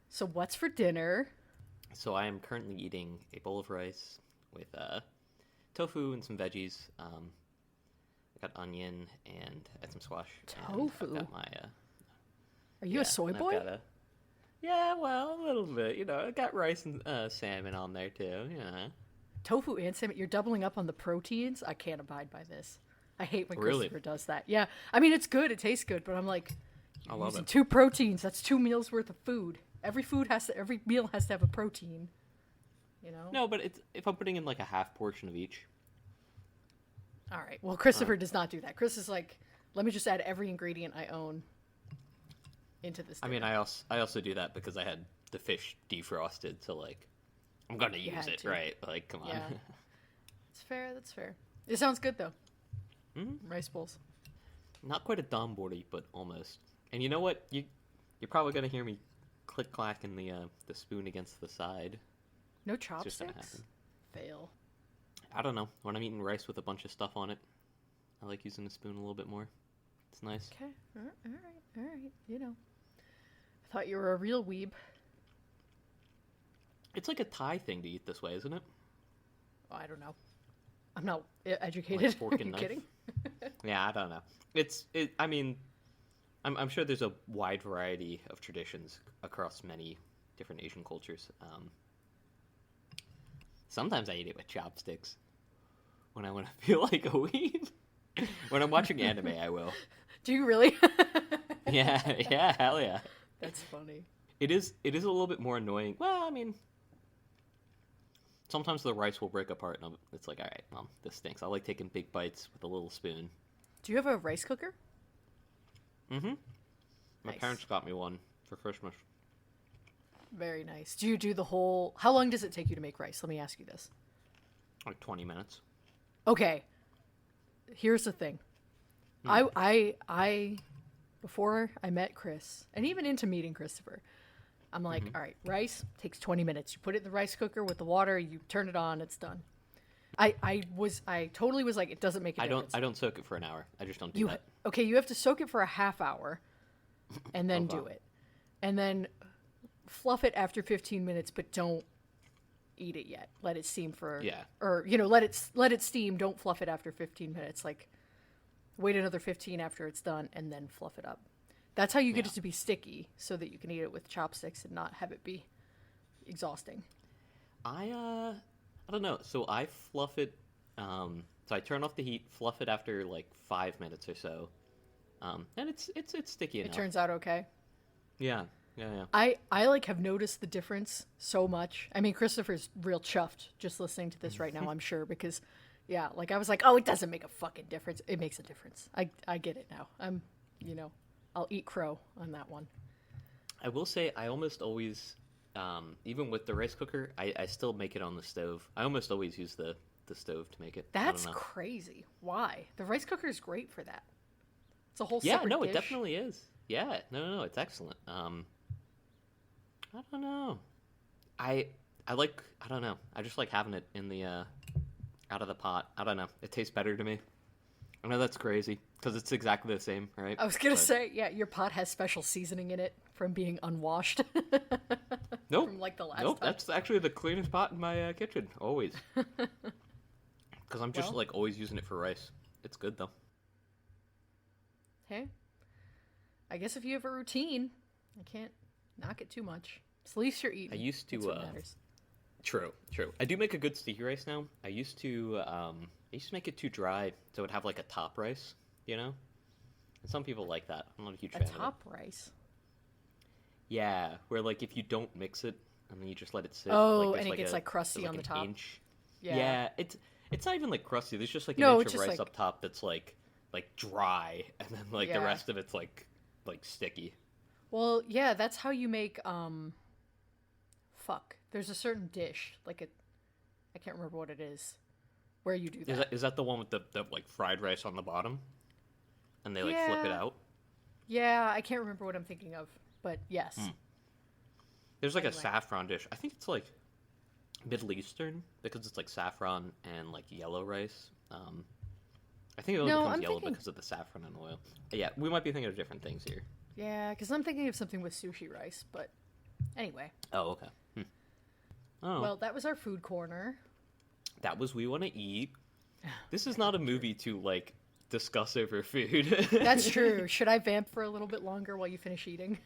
So what's for dinner? So I am currently eating a bowl of rice with tofu and some veggies. I got onion and some squash, and I've Tofu? got my Are you a yeah, soy and I've boy? got a yeah, well, a little bit. I got rice and salmon on there too. Yeah, Tofu and salmon? You're doubling up on the proteins? I can't abide by this. I hate when really, Christopher does that. Yeah, I mean, it's good. It tastes good, but I'm like, I you're love using it. two proteins. That's 2 meals worth of food. Every meal has to have a protein, you know? No, but it's if I'm putting in like a half portion of each. All right. Well, Uh, Christopher does not do that. Chris is like, let me just add every ingredient I own into this I mean, dinner. I also do that because I had the fish defrosted, so like I'm gonna You use had it, to. right? Like, come on. Yeah. It's fair. That's fair. It sounds good, though. Mhm. Rice bowls. Not quite a donbori, but almost. And you know what? You're probably gonna hear me click clacking the spoon against the side. No It's just gonna chopsticks? happen. Fail. I don't know. When I'm eating rice with a bunch of stuff on it, I like using the spoon a little bit more. It's nice. Okay. All right. All right. You know. I thought you were a real weeb. It's like a Thai thing to eat this way, isn't it? Oh, I don't know. I'm not Like educated. fork Are and you knife. kidding? Yeah, I don't know. It. I mean, I'm sure there's a wide variety of traditions across many different Asian cultures. Sometimes I eat it with chopsticks when I want to feel like a weeb. When I'm watching anime, I will. Do you really? Yeah, yeah, hell yeah. That's funny. It is a little bit more annoying. Well, I mean, sometimes the rice will break apart, and it's like, all right, well, this stinks. I like taking big bites with a little spoon. Do you have a rice cooker? Mm-hmm. My Nice. parents got me one for Christmas. Very nice. Do you do the whole? How long does it take you to make rice? Let me ask you this. Like 20 minutes. Okay. Here's the thing. I before I met Chris, and even into meeting Christopher, I'm like, all right, rice takes 20 minutes. You put it in the rice cooker with the water, you turn it on, it's done. I totally was like, it doesn't make a difference. I don't soak it for an hour. I just don't do You that. okay? You have to soak it for a half hour, and then Oh, do wow. it, and then fluff it after 15 minutes, but don't eat it yet. Let it steam for Yeah. or let it steam. Don't fluff it after 15 minutes. Like wait another 15 after it's done, and then fluff it up. That's how you get Yeah. it to be sticky, so that you can eat it with chopsticks and not have it be exhausting. I don't know. So I fluff it. So I turn off the heat, fluff it after like 5 minutes or so, and it's sticky It enough. turns out okay. Yeah, yeah, yeah. I like have noticed the difference so much. I mean, Christopher's real chuffed just listening to this right now, I'm sure, because yeah, like I was like, oh, it doesn't make a fucking difference. It makes a difference. I get it now. I'll eat crow on that one. I will say I almost always, even with the rice cooker, I still make it on the stove. I almost always use the stove to make it. I That's don't know. crazy. Why? The rice cooker is great for that. It's a whole Yeah, separate no, it dish. definitely is. Yeah, no, it's excellent. I don't know. I like. I don't know. I just like having it in the out of the pot. I don't know. It tastes better to me. I know that's crazy because it's exactly the same, right? I was gonna But say, yeah, your pot has special seasoning in it from being unwashed nope, from like the last nope. time. That's actually the cleanest pot in my kitchen always. Because I'm just Well, like always using it for rice. It's good though. hey, I guess if you have a routine, I can't knock it too much. At least you're eating. I used That's to. what matters. True, true. I do make a good sticky rice now. I used to. I used to make it too dry, so it would have like a top rice. And some people like that. I'm not a huge A fan of it. top rice. Yeah, where like if you don't mix it and then you just let it sit. Oh, there's and it gets like crusty there's, on the an top. Inch. Yeah. Yeah, it's not even like crusty. There's just like an No, inch it's of just rice like up top that's like dry, and then like the Yeah. rest of it's like sticky. Well, yeah, that's how you make fuck. There's a certain dish, I can't remember what it is, where you do that. Is that the one with the like fried rice on the bottom, and they like flip it Yeah. out? Yeah, I can't remember what I'm thinking of, but yes. There's like Anyway. a saffron dish. I think it's like Middle Eastern because it's like saffron and like yellow rice. I think it only No, becomes I'm yellow thinking- because of the saffron and oil. Yeah, we might be thinking of different things here. Yeah, because I'm thinking of something with sushi rice, but Anyway. Oh, okay. Oh. Well, that was our food corner. That was We Want to Eat. This is not a movie to, like, discuss over food. That's true. Should I vamp for a little bit longer while you finish eating?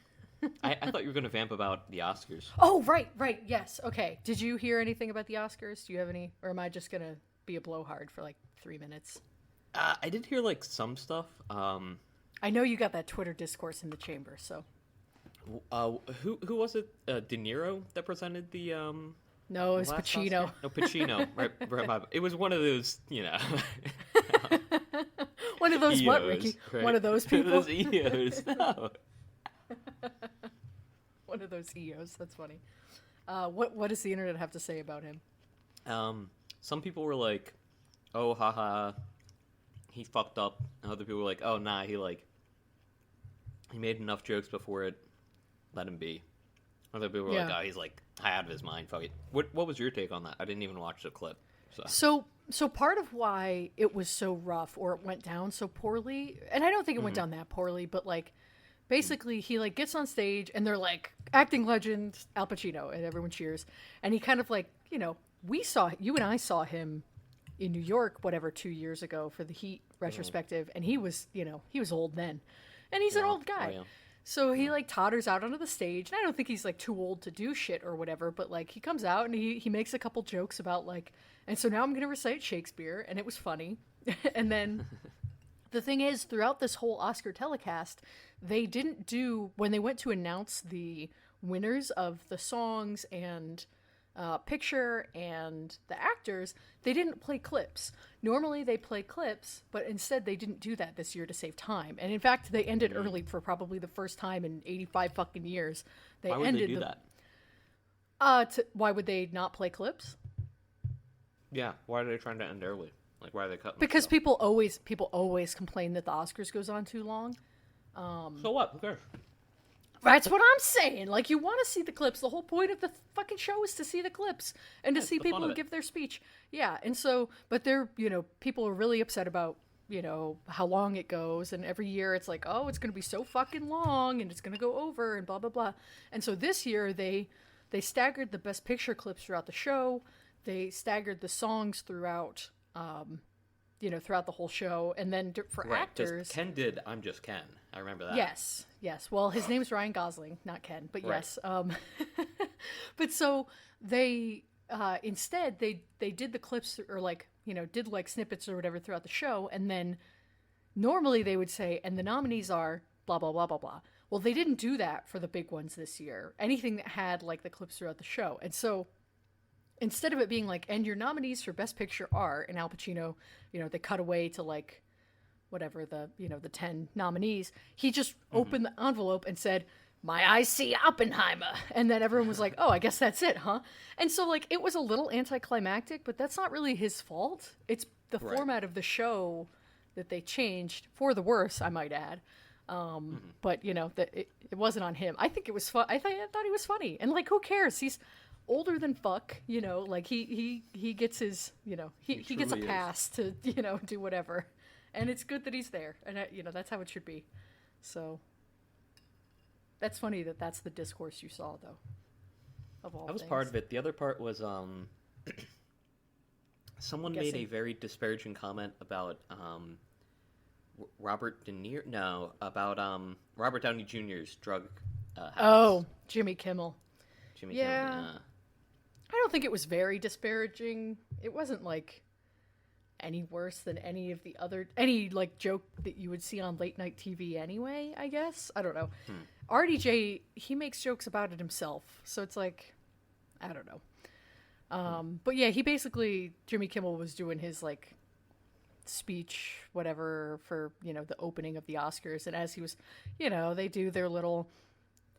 I thought you were going to vamp about the Oscars. Oh, right. Yes. Okay. Did you hear anything about the Oscars? Do you have any? Or am I just going to be a blowhard for like 3 minutes? I did hear, like, some stuff. I know you got that Twitter discourse in the chamber, so. Who was it? De Niro that presented the No, it was Pacino. Oscar? No, Pacino. right. It was one of those, you know. One of those EOs, what, Ricky? right? One of those people. Those EOs. No. One of those EOs. That's funny. What does the internet have to say about him? Some people were like, "Oh, haha, he fucked up." And other people were like, "Oh, nah, he made enough jokes before it. Let him be." Other people were like, "Oh, he's like high out of his mind." Fuck it. What was your take on that? I didn't even watch the clip. So part of why it was so rough, or it went down so poorly, and I don't think it went down that poorly, but like basically he like gets on stage and they're like acting legend Al Pacino and everyone cheers, and he kind of like, you know, you and I saw him in New York 2 years ago for the Heat retrospective, and he was old then, and he's an old guy. Oh, yeah. So he like totters out onto the stage, and I don't think he's like too old to do shit or whatever, but like he comes out and he makes a couple jokes about like, and so now I'm going to recite Shakespeare, and it was funny. And then the thing is, throughout this whole Oscar telecast, they didn't do, when they went to announce the winners of the songs and picture and the actors, they didn't play clips. Normally they play clips, but instead they didn't do that this year to save time. And in fact, they ended early for probably the first time in 85 fucking years. Why would they do that? Why would they not play clips? Yeah, why are they trying to end early? Like, why are they cutting? Because people always complain that the Oscars goes on too long. So what? Who cares? That's what I'm saying. Like, you want to see the clips. The whole point of the fucking show is to see the clips and to see people who give their speech. Yeah, and so, but people are really upset about, how long it goes. And every year it's like, oh, it's going to be so fucking long and it's going to go over and blah, blah, blah. And so this year they staggered the best picture clips throughout the show. They staggered the songs throughout, throughout the whole show. And then for actors... Ken did I'm Just Ken. I remember that. Yes. Well, his name's Ryan Gosling, not Ken, but right. Yes. But so they instead they did the clips, or did like snippets or whatever throughout the show, and then normally they would say, and the nominees are blah blah blah blah blah. Well, they didn't do that for the big ones this year. Anything that had like the clips throughout the show, and so instead of it being like, and your nominees for Best Picture are, and Al Pacino, they cut away to like whatever the 10 nominees, he just opened the envelope and said, "My eyes see Oppenheimer," and then everyone was like, "Oh, I guess that's it, huh?" And so like it was a little anticlimactic, but that's not really his fault. It's the format of the show that they changed for the worse, I might add. But it wasn't on him. I think it was fun. I thought he was funny, and like, who cares? He's older than fuck, like he gets his, he gets a pass to do whatever. And it's good that he's there, and that's how it should be. So that's funny that that's the discourse you saw, though. Of all that was things. part of it. The other part was someone made a very disparaging comment about Robert De Niro. No, about Robert Downey Jr.'s drug habits. Oh, Jimmy Kimmel. Jimmy Kimmel. Yeah. I don't think it was very disparaging. It wasn't like any worse than any like joke that you would see on late night TV anyway, I guess. I don't know. RDJ, he makes jokes about it himself, so it's like, I don't know. But yeah, Jimmy Kimmel was doing his like speech, whatever, for, the opening of the Oscars, and as he was, they do their little,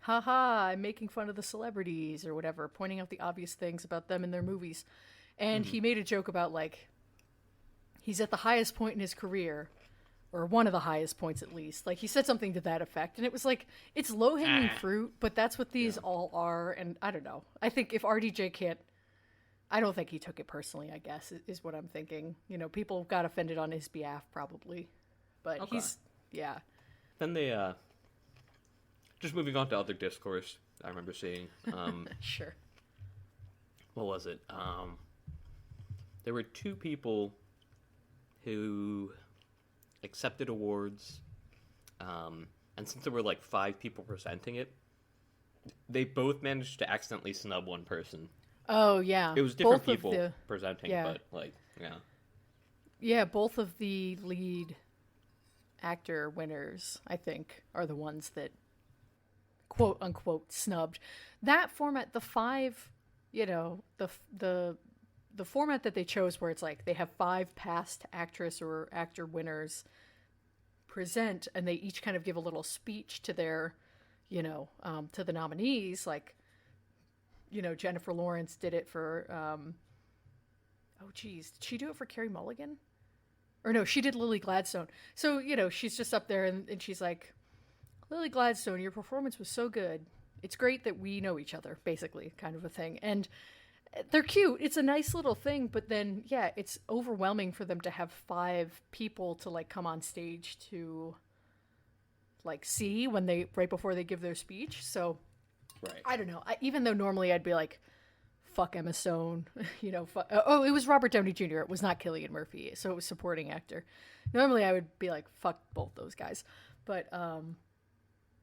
haha, I'm making fun of the celebrities or whatever, pointing out the obvious things about them and their movies. And he made a joke about like, he's at the highest point in his career, or one of the highest points at least. Like, he said something to that effect, and it was like, it's low-hanging fruit, but that's what these all are, and I don't know. I think if RDJ can't, I don't think he took it personally, I guess, is what I'm thinking. People got offended on his behalf, probably. But he's, yeah. Then they, just moving on to other discourse, I remember seeing. Sure. What was it? There were two people who accepted awards, and since there were like 5 people presenting it, they both managed to accidentally snub one person. Oh, yeah. It was different people presenting, but like, yeah. Yeah, both of the lead actor winners, I think, are the ones that quote unquote snubbed. That format, the 5, the format that they chose where it's like they have 5 past actress or actor winners present and they each kind of give a little speech to their, to the nominees. Like, Jennifer Lawrence did it for, did she do it for Carey Mulligan? Or no, she did Lily Gladstone. So, she's just up there and she's like, Lily Gladstone, your performance was so good. It's great that we know each other, basically, kind of a thing. And they're cute. It's a nice little thing, but then, yeah, it's overwhelming for them to have 5 people to, like, come on stage to, like, see right before they give their speech. So, right. I don't know. Even though normally I'd be like, fuck Emma Stone, it was Robert Downey Jr. It was not Cillian Murphy, so it was supporting actor. Normally I would be like, fuck both those guys. But,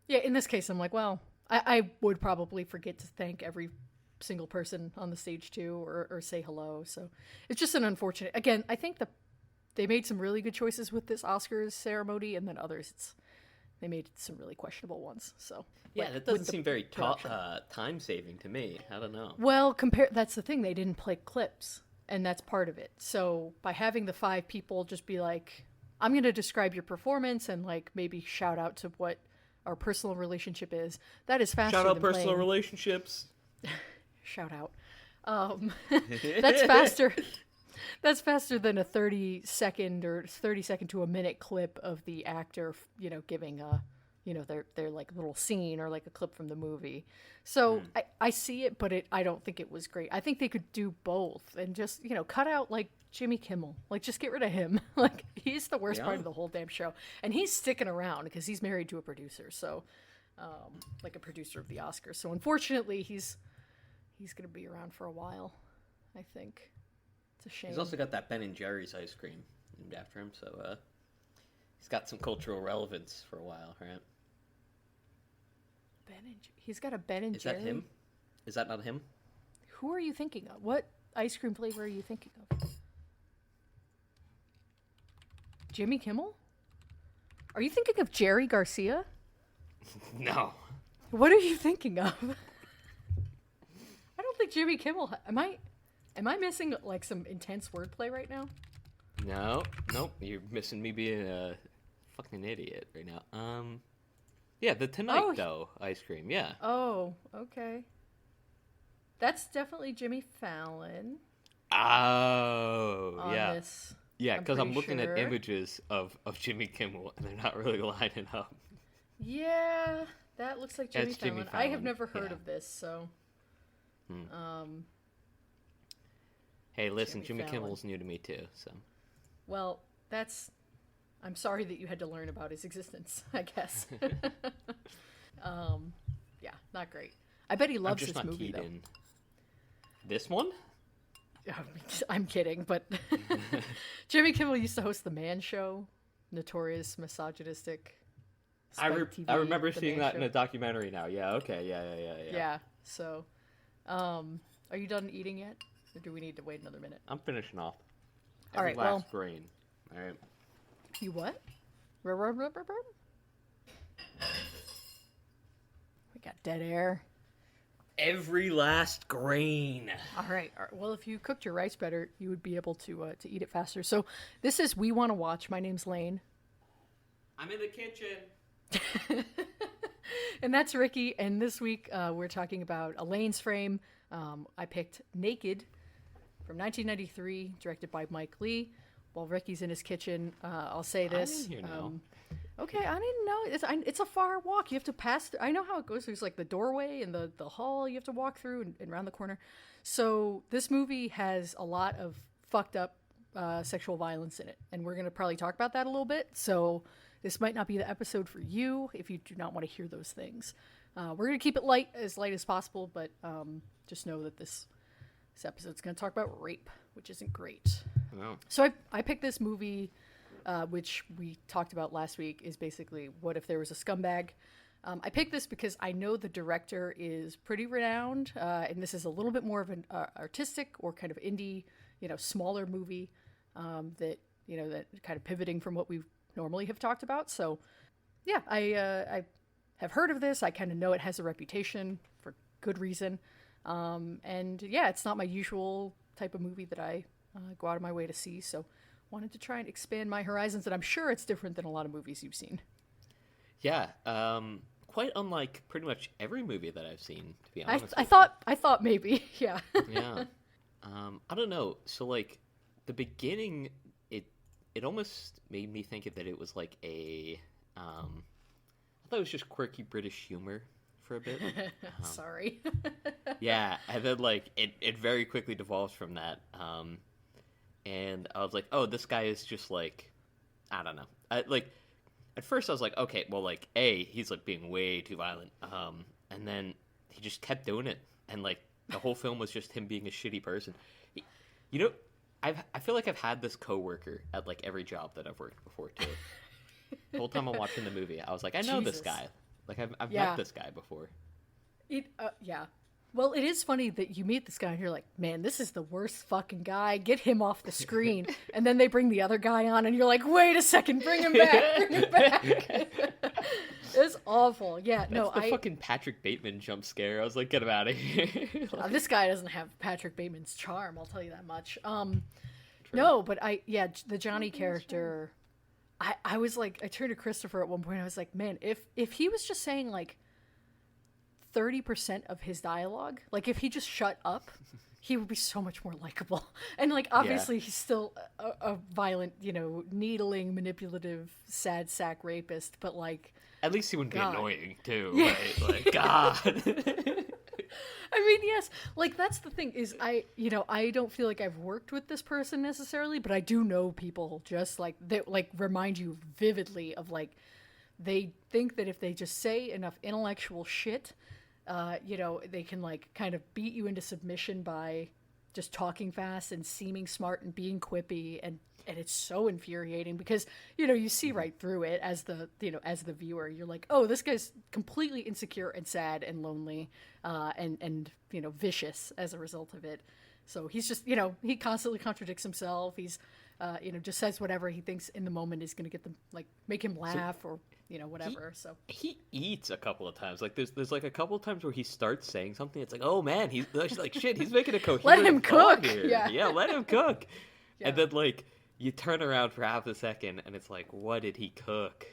yeah, in this case, I'm like, well, I would probably forget to thank every single person on the stage too, or say hello. So it's just an unfortunate. Again, I think they made some really good choices with this Oscars ceremony, and then others they made some really questionable ones. So yeah, that doesn't seem very time saving to me. I don't know. Well, that's the thing. They didn't play clips, and that's part of it. So by having the 5 people just be like, I'm going to describe your performance and like maybe shout out to what our personal relationship is. That is faster. Shout out than personal playing... relationships. Shout out. That's faster. That's faster than a 30-second or 30-second to a minute clip of the actor, giving their like little scene or like a clip from the movie. So I see it, but I don't think it was great. I think they could do both and just, cut out like Jimmy Kimmel. Like just get rid of him. Like he's the worst part of the whole damn show. And he's sticking around because he's married to a producer. So like a producer of the Oscars. So unfortunately he's going to be around for a while, I think. It's a shame. He's also got that Ben & Jerry's ice cream named after him, so he's got some cultural relevance for a while, right? He's got a Ben & Jerry? Is that him? Is that not him? Who are you thinking of? What ice cream flavor are you thinking of? Jimmy Kimmel? Are you thinking of Jerry Garcia? No. What are you thinking of? I don't think Jimmy Kimmel... Am I missing like some intense wordplay right now? No, nope. You're missing me being a fucking idiot right now. Yeah, the Tonight Dough ice cream. Yeah. Oh, okay. That's definitely Jimmy Fallon. Oh, yeah. This, yeah, because I'm looking at images of Jimmy Kimmel, and they're not really lining up. Yeah, that looks like Jimmy Fallon. I have never heard of this, so... Hey, listen, Jimmy Kimmel's new to me too, so... Well, I'm sorry that you had to learn about his existence, I guess. Yeah, not great. I bet he loves this movie, though. In this one? I'm kidding, but Jimmy Kimmel used to host The Man Show, notorious misogynistic I remember seeing that in a documentary now. Yeah, okay, yeah. Yeah, so, are you done eating yet? Or do we need to wait another minute? I'm finishing off. All right, last grain. All right. You what? We got dead air. Every last grain. All right. Well, if you cooked your rice better, you would be able to eat it faster. So this is We Want to Watch. My name's Lane. I'm in the kitchen. And that's Ricky. And this week we're talking about Elaine's Frame. I picked Naked from 1993, directed by Mike Leigh. While Ricky's in his kitchen, I'll say this. I'm in here now. Okay, I didn't know. It's a far walk. You have to pass. I know how it goes. There's like the doorway and the hall you have to walk through and around the corner. So this movie has a lot of fucked up sexual violence in it. And we're going to probably talk about that a little bit. So this might not be the episode for you if you do not want to hear those things. We're going to keep it light as possible, but just know that this episode's going to talk about rape, which isn't great. No. So I picked this movie, which we talked about last week, is basically what if there was a scumbag. I picked this because I know the director is pretty renowned, and this is a little bit more of an artistic or kind of indie, smaller movie that kind of pivoting from what we normally have talked about. So, yeah, I have heard of this. I kind of know it has a reputation for good reason. And yeah, it's not my usual type of movie that I go out of my way to see. So wanted to try and expand my horizons, and I'm sure it's different than a lot of movies you've seen. Yeah, quite unlike pretty much every movie that I've seen, to be honest. I thought maybe, yeah. Yeah. I don't know. So like the beginning, it almost made me think that it was like a I thought it was just quirky British humor for a bit. Sorry. Yeah, and then like it very quickly devolves from that. And I was like, oh, this guy is just like, I don't know. At first I was like, okay, well, like, he's like being way too violent. And then he just kept doing it, and like the whole film was just him being a shitty person. I feel like I've had this coworker at like every job that I've worked before too. The whole time I'm watching the movie, I was like, I know this guy. Like I've met this guy before. Yeah. Well, it is funny that you meet this guy and you're like, man, this is the worst fucking guy. Get him off the screen. And then they bring the other guy on and you're like, wait a second, bring him back. Bring him back. It's awful. Yeah, That's the fucking Patrick Bateman jump scare. I was like, get him out of here. This guy doesn't have Patrick Bateman's charm, I'll tell you that much. No, but the Johnny character, I was like, I turned to Christopher at one point, I was like, man, if he was just saying like 30% of his dialogue, like if he just shut up, he would be so much more likable. And like obviously he's still a violent, needling, manipulative, sad sack rapist, but like at least he wouldn't be annoying too, yeah. Right? Like God. I mean, yes, like that's the thing is I don't feel like I've worked with this person necessarily, but I do know people just like that, like remind you vividly of like they think that if they just say enough intellectual shit, they can like kind of beat you into submission by just talking fast and seeming smart and being quippy, and it's so infuriating because you see right through it as the viewer. You're like, oh, this guy's completely insecure and sad and lonely, and vicious as a result of it. So he's just he constantly contradicts himself. He's just says whatever he thinks in the moment is going to get them, like, make him laugh or whatever. So he eats a couple of times. Like there's like a couple of times where he starts saying something. It's like, oh man, he's like, shit. He's making a coherent let him cook. Here. Yeah, let him cook. Yeah. And then like you turn around for half a second, and it's like, what did he cook?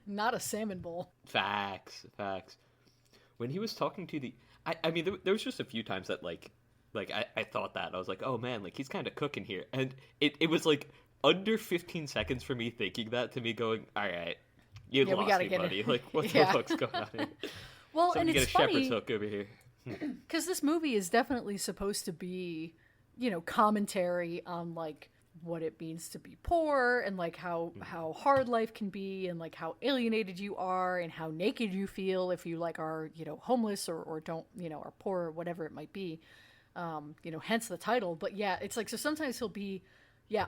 Not a salmon bowl. Facts. When he was talking to I mean, there was just a few times that like I thought that. I was like, oh man, like he's kind of cooking here. And it was like under 15 seconds for me thinking that to me going, all right, you lost me, buddy. Like, what the fuck's going on here? Well, and it's funny. Get a shepherd's hook over here. Because this movie is definitely supposed to be, commentary on like what it means to be poor and like how hard life can be and like how alienated you are and how naked you feel if you like are, homeless or don't, are poor or whatever it might be. Hence the title. But yeah, it's like, so sometimes he'll be,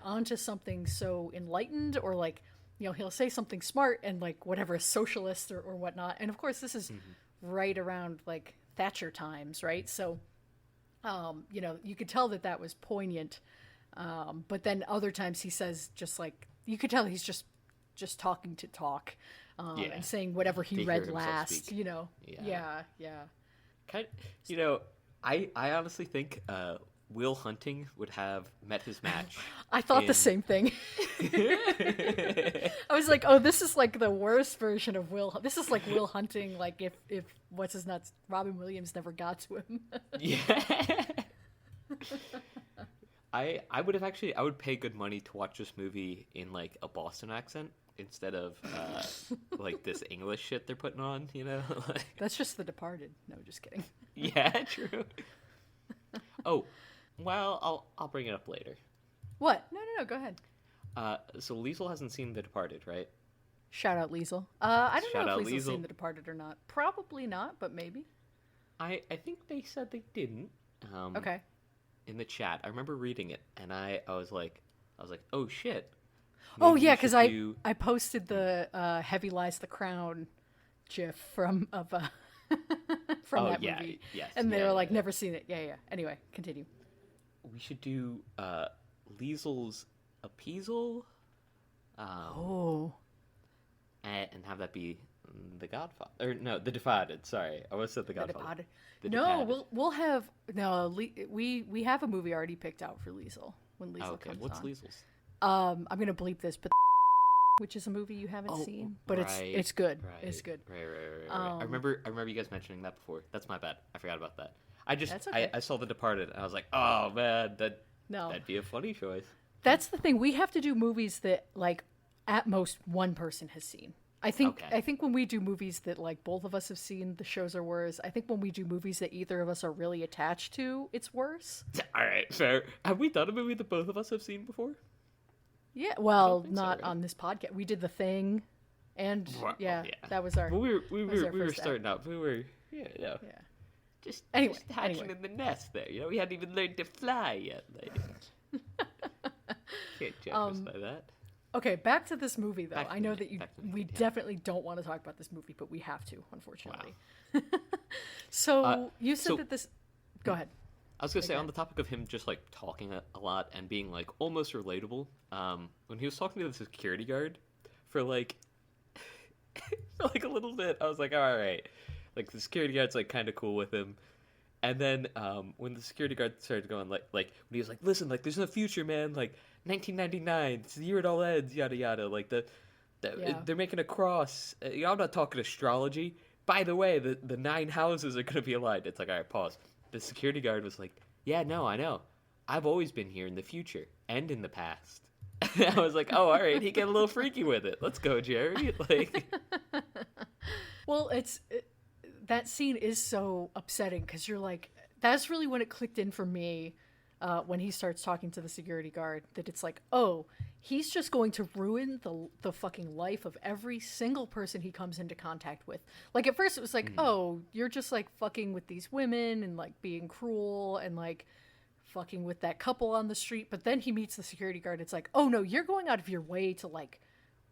onto something so enlightened or like, he'll say something smart and like whatever, socialist or whatnot. And of course this is right around like Thatcher times, right? So, you could tell that was poignant. But then other times he says just like, you could tell he's just talking to talk, and saying whatever he read last, Yeah. Kind of, I honestly think Will Hunting would have met his match. I thought the same thing. I was like, oh, this is like the worst version of Will. This is like Will Hunting, like if what's his nuts, Robin Williams never got to him. Yeah. I would pay good money to watch this movie in like a Boston accent instead of like this English shit they're putting on, Like... That's just The Departed. No, just kidding. Yeah, true. Oh, well, I'll bring it up later. What? No, go ahead. So Liesel hasn't seen The Departed, right? Shout out Liesel. I don't Shout know out if Liesel's Liesel. seen The Departed or not. Probably not, but maybe. I think they said they didn't. Okay. In the chat, I remember reading it, and I was like, oh shit. Oh Maybe yeah, we because should do... I posted the Heavy Lies the Crown GIF from that yeah, movie. yes, And they yeah, were yeah, like, yeah. never seen it. Yeah. Anyway, continue. We should do Liesel's Appeasal. Oh. And have that be The Godfather. Or no, The Departed. Sorry, I almost said The The Godfather. Departed. The No, Departed. we'll have we have a movie already picked out for Liesel when Liesel Okay, comes what's on. Liesel's? I'm gonna bleep this, but which is a movie you haven't seen, but it's good. Right, It's good. Right. I remember you guys mentioning that before. That's my bad. I forgot about that. That's okay. I saw The Departed, and I was like, oh man, No, that'd be a funny choice. that's the thing. We have to do movies that like at most one person has seen. I think when we do movies that like both of us have seen, the shows are worse. I think when we do movies that either of us are really attached to, it's worse. All right, fair. Have we done a movie that both of us have seen before? Yeah, well, think so, not right? on this podcast. We did The Thing, and Well, yeah, yeah. that was our. Well, we was our were first starting out. We were Yeah. just Anyway, just hatching anyway. in the nest there. You know, we hadn't even learned to fly yet. Like. Can't judge us by that. Okay, back to this movie though. Back to I know the- that you back to the we movie, yeah. definitely don't want to talk about this movie, but we have to, unfortunately. So you said so- that this. Go ahead. I was gonna say Okay. on the topic of him just like talking a lot and being like almost relatable. When he was talking to the security guard for like for like a little bit, I was like, all right, like the security guard's like kind of cool with him. And then when the security guard started going like when he was like, listen, like there's no future, man. Like 1999, it's the year it all ends, yada yada. Like Yeah. they're making a cross. I'm not talking astrology. By the way, the 9 houses are gonna be aligned. It's like, all right, pause. The security guard was like, yeah, no, I know. I've always been here in the future and in the past. I was like, oh, all right, he got a little freaky with it. Let's go, Jerry. Like, Well, that scene is so upsetting because you're like, that's really when it clicked in for me when he starts talking to the security guard, that it's like, oh, he's just going to ruin the fucking life of every single person he comes into contact with. Like at first it was like, oh, you're just like fucking with these women and like being cruel and like fucking with that couple on the street. But then he meets the security guard. It's like, oh no, you're going out of your way to like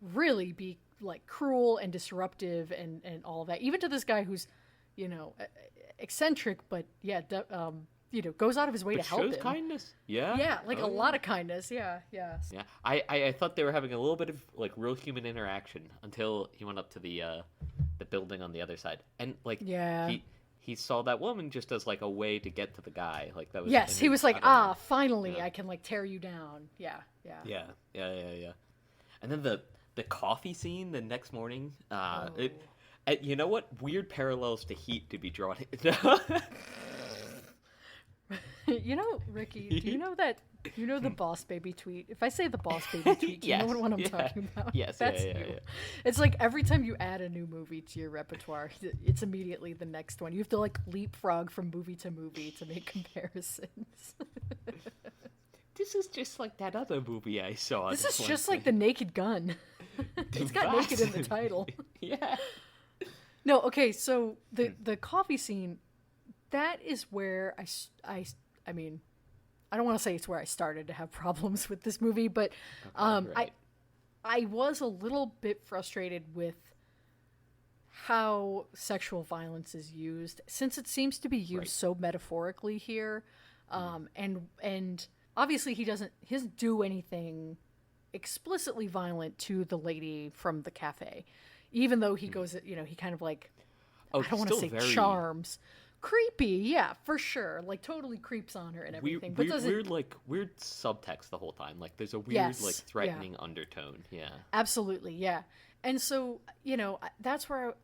really be like cruel and disruptive and all of that. Even to this guy who's, you know, eccentric, but yeah, you know, goes out of his way but to help shows him. kindness. Yeah. Yeah, like Oh, a lot of kindness. Yeah. Yeah, I thought they were having a little bit of like real human interaction until he went up to the building on the other side, and like Yeah. he saw that woman just as like a way to get to the guy. Like that was Yes, he was like, I don't know. finally, Yeah. I can like tear you down. Yeah. Yeah. And then the coffee scene the next morning. You know what? Weird parallels to Heat to be drawn. You know, Ricky, do you know that? You know the Boss Baby tweet? If I say the Boss Baby tweet, do you know Yes, what I'm yeah. talking about? Yes, That's yeah. you. It's like every time you add a new movie to your repertoire, it's immediately the next one. You have to like leapfrog from movie to movie to make comparisons. This is just like that other movie I saw. This is just like The Naked Gun. It's got naked in the title. Yeah. No, okay, so the coffee scene, that is where I mean, I don't want to say it's where I started to have problems with this movie, but right. I was a little bit frustrated with how sexual violence is used, since it seems to be used so metaphorically here, and obviously he doesn't do anything explicitly violent to the lady from the cafe, even though he goes, you know, he kind of like, I don't want to say charms. Creepy, yeah, for sure. Like totally creeps on her and everything. But doesn't... weird subtext the whole time. Like there's a weird like threatening undertone. Yeah. Absolutely, yeah. And so, you know, that's where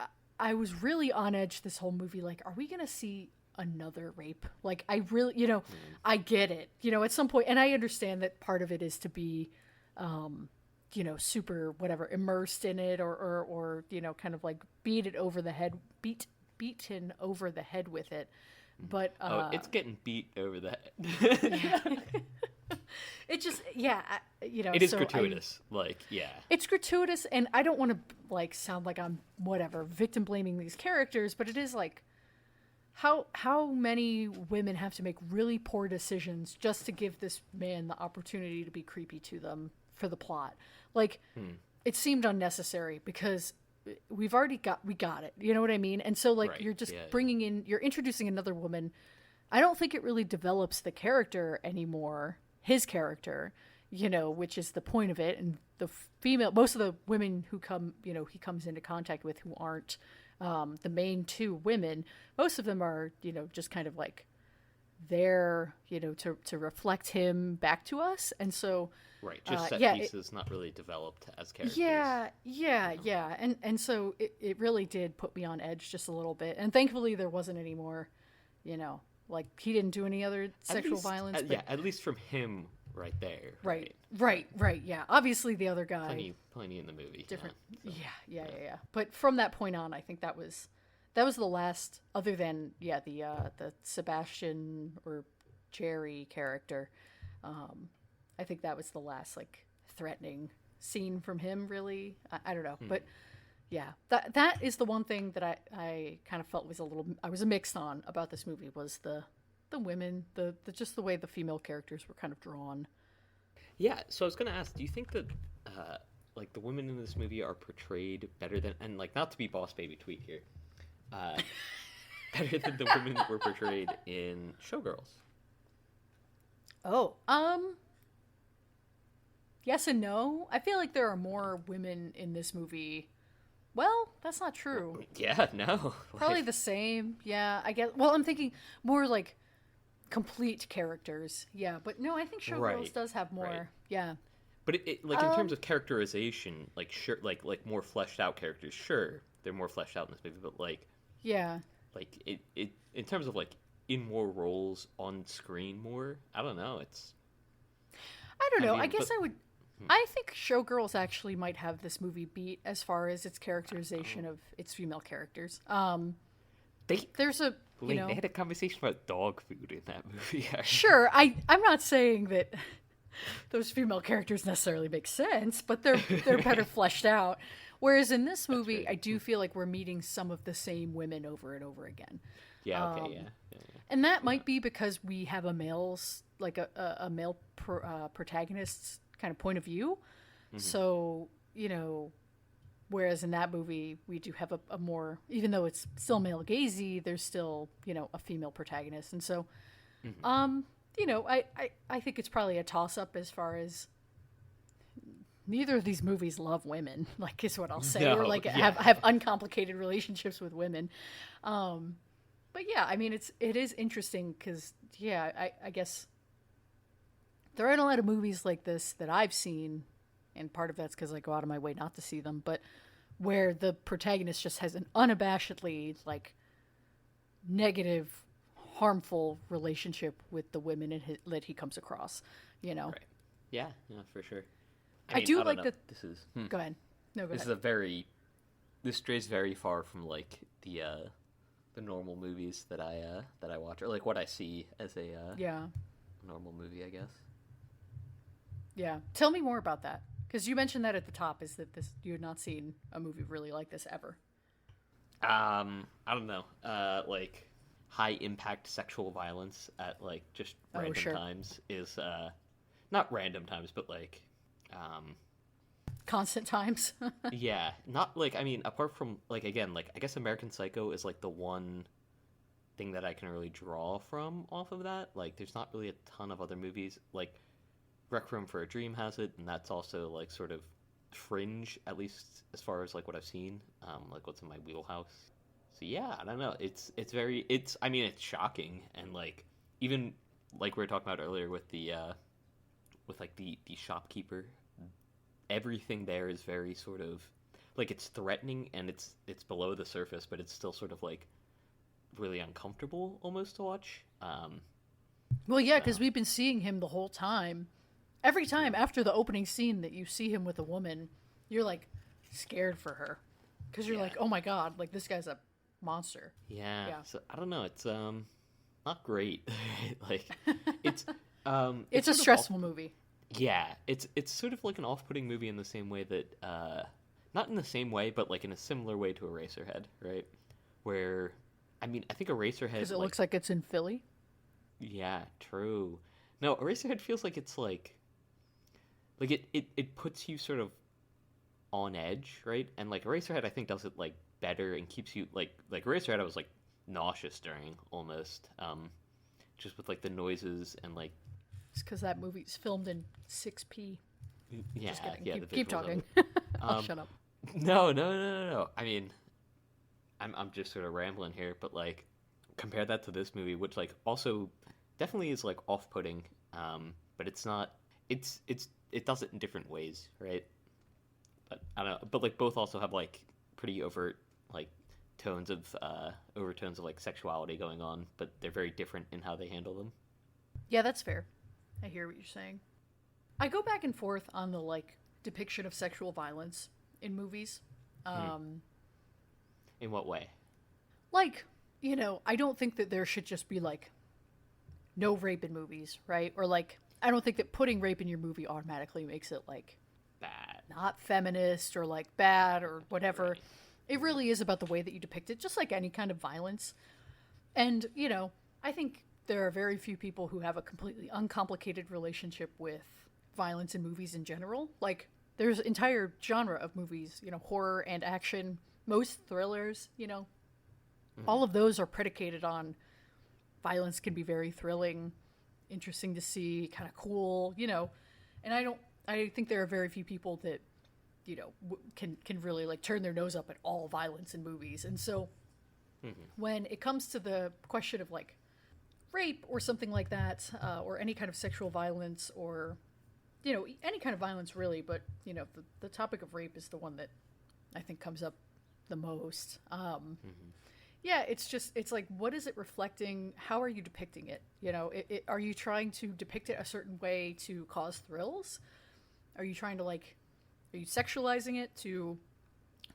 I was really on edge this whole movie. Like, are we gonna see another rape? Like, I really, you know, I get it. You know, at some point, and I understand that part of it is to be, you know, super whatever immersed in it, or you know, kind of like beaten over the head with it. But it's getting beat over the head. It just, yeah, It is gratuitous. It's gratuitous, and I don't want to like sound like I'm whatever victim blaming these characters, but it is like how many women have to make really poor decisions just to give this man the opportunity to be creepy to them for the plot. Like, it seemed unnecessary because we got it. You know what I mean? And so like you're just you're introducing another woman. I don't think it really develops the character anymore, his character, which is the point of it. And most of the women who he comes into contact with who aren't the main two women, most of them are, just kind of like there, to reflect him back to us. And so, right, just set pieces, not really developed as characters. Yeah. And so it really did put me on edge just a little bit. And thankfully there wasn't any more, like he didn't do any other sexual violence. Yeah, at least from him right there. Right. Yeah. Obviously the other guy. Plenty in the movie. Different. Yeah. But from that point on, I think that was the last, other than, the Sebastian or Jerry character. I think that was the last, like, threatening scene from him, really. I don't know. But, yeah, that is the one thing that I kind of felt I was mixed on about this movie, was the women, just the way the female characters were kind of drawn. Yeah, so I was going to ask, do you think that, like, the women in this movie are portrayed better than, and, like, not to be Boss Baby Tweet here, better than the women were portrayed in Showgirls? Oh, yes and no. I feel like there are more women in this movie. Well, that's not true. Yeah, no. Probably the same. Yeah, I guess. Well, I'm thinking more like complete characters. Yeah, but no, I think Showgirls does have more. Right. Yeah. But it like in terms of characterization, like sure, like more fleshed out characters. Sure, they're more fleshed out in this movie, but like like it in terms of like in more roles on screen more. I don't know. I don't know. I guess I would. I think Showgirls actually might have this movie beat as far as its characterization of its female characters. They had a conversation about dog food in that movie. Sure, I'm not saying that those female characters necessarily make sense, but they're better fleshed out. Whereas in this movie, I do feel like we're meeting some of the same women over and over again. Yeah. Okay. Yeah. And that might be because we have a male protagonist's kind of point of view. Mm-hmm. So, whereas in that movie, we do have a more, even though it's still male gazy, there's still, a female protagonist. And so, I think it's probably a toss up as far as neither of these movies love women, like is what I'll say, or like have uncomplicated relationships with women. But yeah, I mean, it is interesting because, I guess there aren't a lot of movies like this that I've seen, and part of that's because I go out of my way not to see them, but where the protagonist just has an unabashedly, like, negative, harmful relationship with the women that he comes across, Right. Yeah, for sure. I do like that. This is... Go ahead. No, go ahead. This strays very far from, like, the normal movies that I watch, or, like, what I see as a normal movie, I guess. Yeah. Tell me more about that. Because you mentioned that at the top, is that you had not seen a movie really like this ever. I don't know. Like, high impact sexual violence at, like, just random times is, not random times, but, like, constant times. Yeah. Not, like, I mean, apart from, like, again, like, I guess American Psycho is, like, the one thing that I can really draw from off of that. Like, there's not really a ton of other movies. Like, Requiem for a Dream has it, and that's also, like, sort of fringe, at least as far as, like, what I've seen, like, what's in my wheelhouse. So, yeah, I don't know. It's shocking, and, like, even, like we were talking about earlier with the shopkeeper, everything there is very sort of, like, it's threatening, and it's below the surface, but it's still sort of, like, really uncomfortable almost to watch. Well, yeah, because we've been seeing him the whole time. Every time after the opening scene that you see him with a woman, you're, like, scared for her. Because you're like, oh my god, like, this guy's a monster. Yeah. So, I don't know, it's, not great. Like, it's it's a stressful movie. Yeah, it's sort of like an off-putting movie in the same way that not in the same way, but like in a similar way to Eraserhead, right? Where I mean, I think Eraserhead Because it like looks like it's in Philly. yeah, true. No, Eraserhead feels like it's like it puts you sort of on edge, right? And like Eraserhead I think does it like better and keeps you like Eraserhead I was like nauseous during almost just with like the noises and like It's because that movie's filmed in 6p. yeah, Just kidding. yeah, Keep the visuals of talking. it. I'll shut up. No. I mean, I'm just sort of rambling here, but like compare that to this movie, which like also definitely is like off-putting, but it's not. It does it in different ways, right? But I don't know. But like both also have like pretty overt like tones of overtones of like sexuality going on, but they're very different in how they handle them. Yeah, that's fair. I hear what you're saying. I go back and forth on the like depiction of sexual violence in movies. In what way? Like, I don't think that there should just be like no rape in movies, right? Or like, I don't think that putting rape in your movie automatically makes it like Bad. not feminist or like bad or whatever. Right. It really is about the way that you depict it, just like any kind of violence. And, I think there are very few people who have a completely uncomplicated relationship with violence in movies in general. Like, there's entire genre of movies, horror and action, most thrillers, all of those are predicated on violence can be very thrilling, interesting to see, kind of cool, and I think there are very few people that, can really like turn their nose up at all violence in movies. And so when it comes to the question of like rape or something like that, or any kind of sexual violence or, any kind of violence really, but, the topic of rape is the one that I think comes up the most. Yeah, it's like, what is it reflecting? How are you depicting it? Are you trying to depict it a certain way to cause thrills? Are you trying to are you sexualizing it to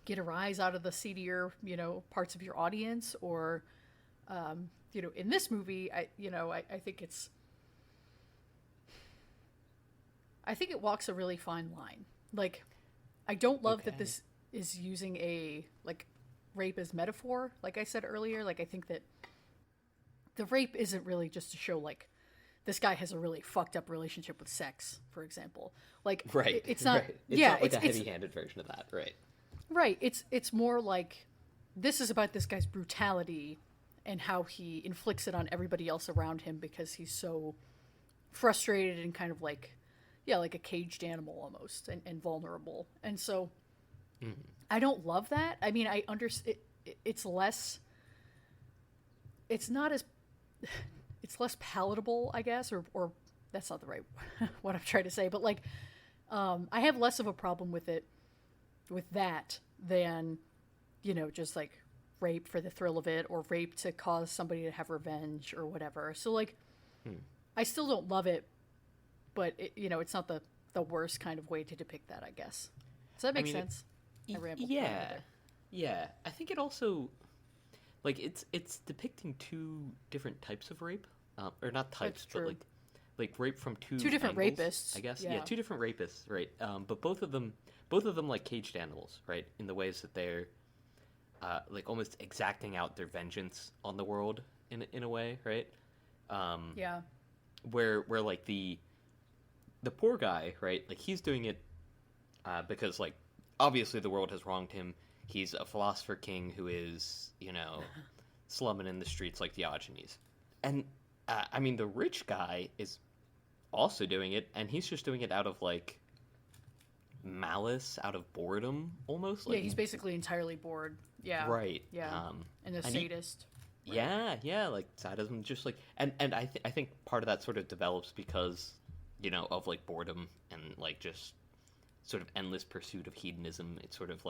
get a rise out of the seedier, parts of your audience? Or, in this movie, I think I think it walks a really fine line. Like, I don't love that this is using a, rape as metaphor, like I said earlier. Like, I think that the rape isn't really just to show, this guy has a really fucked up relationship with sex, for example. Like, right. It's not, right. yeah, not like a heavy-handed version of that, right? Right. It's more like, this is about this guy's brutality and how he inflicts it on everybody else around him because he's so frustrated and kind of like a caged animal almost and vulnerable. And so I don't love that. I mean, I understand it's less, it's not as, it's less palatable, I guess, or that's not the right, what I'm trying to say, but I have less of a problem with that than, just rape for the thrill of it or rape to cause somebody to have revenge or whatever. So I still don't love it, but it's not the worst kind of way to depict that, I guess. Does that make sense? I rambled quite a bit there. Yeah. I think it also, it's depicting two different types of rape, or not types, but like rape from two different angles, rapists, I guess. yeah. Two different rapists, right? But both of them like caged animals, right? In the ways that they're almost exacting out their vengeance on the world in a way, right? Yeah. Where like the poor guy, right? Like, he's doing it because obviously the world has wronged him. He's a philosopher king who is, slumming in the streets like Diogenes. And I mean, the rich guy is also doing it, and he's just doing it out of malice, out of boredom, almost. Yeah, he's basically entirely bored. Yeah. Right. Yeah. And a sadist. Yeah, sadism, just and I think part of that sort of develops because, of boredom and just sort of endless pursuit of hedonism. It sort of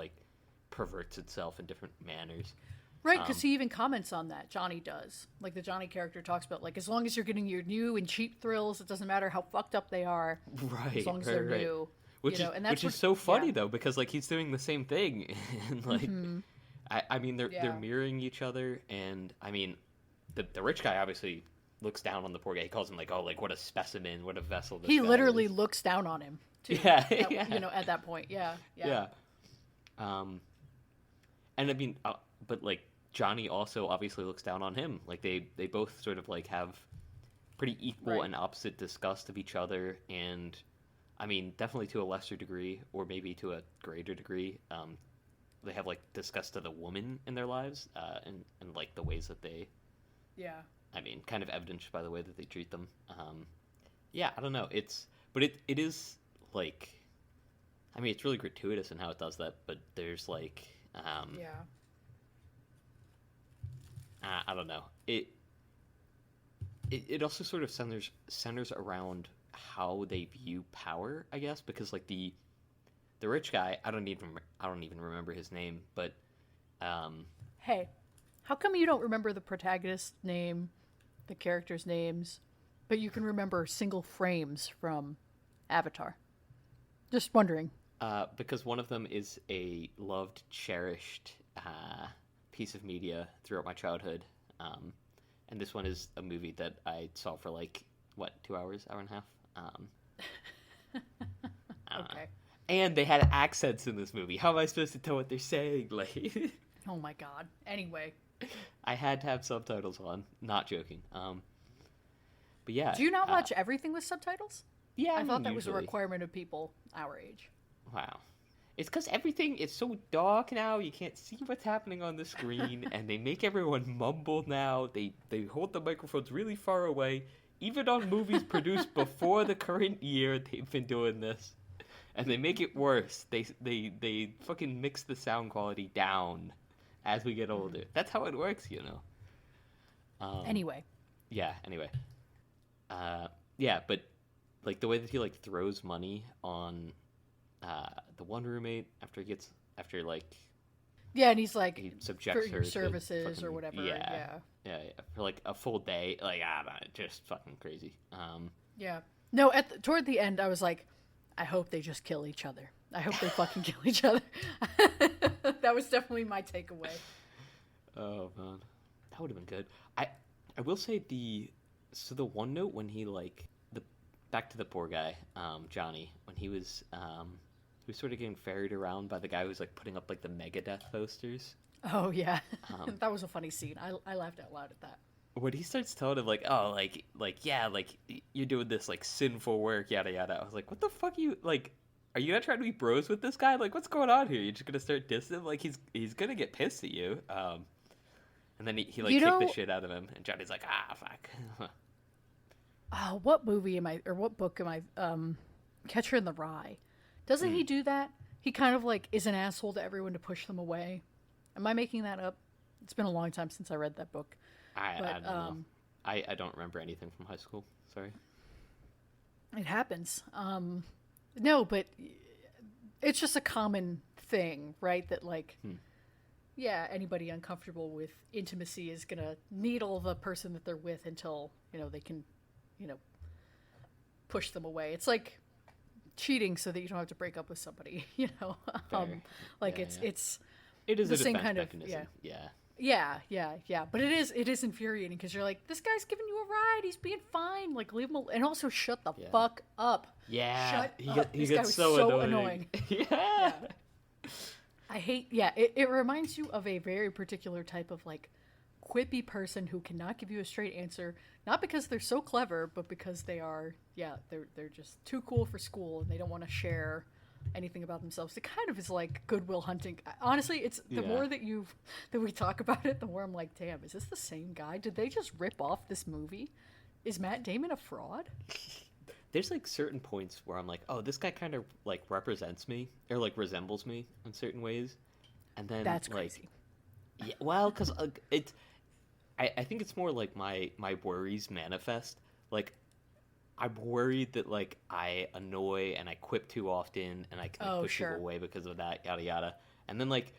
perverts itself in different manners. Right, because he even comments on that. Johnny does. The Johnny character talks about, as long as you're getting your new and cheap thrills, it doesn't matter how fucked up they are. Right. As long as they're new. Which is so funny, though, because, he's doing the same thing. And, I mean, they're mirroring each other. And, I mean, the rich guy, obviously, looks down on the poor guy. He calls him like, oh, like what a specimen, what a vessel. This He guy literally is. looks down on him too. Yeah, You know, at that point. Yeah. And I mean, but like Johnny also obviously looks down on him. Like they both sort of like have pretty equal and opposite disgust of each other, and I mean, definitely to a lesser degree, or maybe to a greater degree, they have like disgust of the woman in their lives, and like the ways that they, I mean, kind of evidenced by the way that they treat them. Yeah, I don't know. But it is like, I mean, it's really gratuitous in how it does that. But there's like, I don't know. It also sort of centers around how they view power, I guess, because like the rich guy, I don't even remember his name, but Hey, how come you don't remember the protagonist's name, the characters' names, but you can remember single frames from Avatar? Just wondering. Because one of them is a loved, cherished piece of media throughout my childhood, and this one is a movie that I saw for like 2 hours, hour and a half. Okay. And they had accents in this movie. How am I supposed to tell what they're saying? Like, oh my god. Anyway, I had to have subtitles on. Not joking. But yeah. Do you not watch everything with subtitles? Yeah, I thought that was a usually. requirement of people our age. Wow. It's because everything is so dark now, you can't see what's happening on the screen, and they make everyone mumble now. They hold the microphones really far away. Even on movies produced before the current year, they've been doing this. And they make it worse. They fucking mix the sound quality down as we get older. That's how it works, you know. Anyway. Yeah, anyway. Yeah, but like the way that he like throws money on the one roommate after Yeah, and he's like, he subjects for her services to fucking, or whatever. Yeah, for like a full day. Like, just fucking crazy. Yeah. No, toward the end, I was like, I hope they just kill each other. I hope they fucking kill each other. That was definitely my takeaway. Oh man, that would have been good. I will say the one note when he like back to the poor guy, Johnny, when he was sort of getting ferried around by the guy who was like putting up like the Megadeth posters. Oh yeah, that was a funny scene. I laughed out loud at that. When he starts telling him like, oh, like yeah, like you're doing this like sinful work, yada yada. I was like, what the fuck are you like? Are you not trying to be bros with this guy? Like, what's going on here? You're just gonna start dissing him? Like he's gonna get pissed at you. And then he like kicked the shit out of him, and Johnny's like, fuck. What movie am I, or what book am I? Catcher in the Rye. Doesn't he do that? He kind of like is an asshole to everyone to push them away. Am I making that up? It's been a long time since I read that book. I don't know. I don't remember anything from high school. Sorry. It happens. No, but it's just a common thing, right? That like, yeah, anybody uncomfortable with intimacy is gonna needle the person that they're with until they can, push them away. It's like cheating so that you don't have to break up with somebody. Like yeah, it is the same defense kind mechanism. of yeah. But it is infuriating because you're like, this guy's giving you a ride. He's being fine. Like, leave him alone. And also shut the fuck up. Yeah, Shut up. He This guy gets was so annoying. Yeah. I hate. Yeah, it reminds you of a very particular type of like quippy person who cannot give you a straight answer, not because they're so clever, but because they are. Yeah, they're just too cool for school and they don't want to share anything about themselves. It kind of is like Goodwill Hunting. Honestly, it's the more that we talk about it, the more I'm like, damn, is this the same guy? Did they just rip off this movie? Is Matt Damon a fraud? There's like certain points where I'm like, oh, this guy kind of like represents me or like resembles me in certain ways, and then that's crazy. Yeah, well, because I think it's more like my worries manifest. Like, I'm worried that like I annoy and I quip too often and I can push people away because of that, yada yada. And then like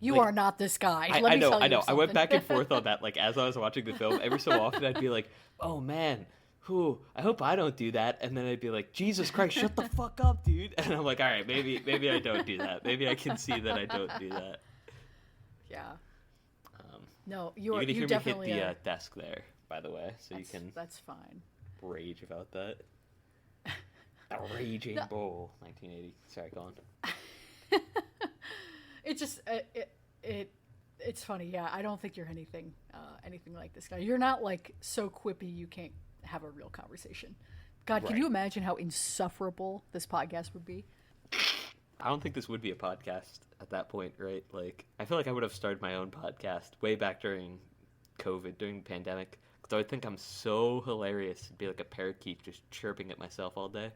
you are not this guy. I know. I went back and forth on that. Like as I was watching the film, every so often I'd be like, oh man, I hope I don't do that. And then I'd be like, Jesus Christ, shut the fuck up, dude. And I'm like, all right, maybe I don't do that. Maybe I can see that I don't do that. Yeah. No, you're gonna hear definitely me hit the desk there. by the way, so you can That's fine. rage about that. The Raging Bull, 1980. Sorry, go on. It just it's funny. Yeah, I don't think you're anything like this guy. You're not like so quippy you can't have a real conversation. God, Right. Can you imagine how insufferable this podcast would be? I don't think this would be a podcast at that point, right? Like, I feel like I would have started my own podcast way back during COVID, during the pandemic, because I would think I'm so hilarious. It'd be like a parakeet just chirping at myself all day.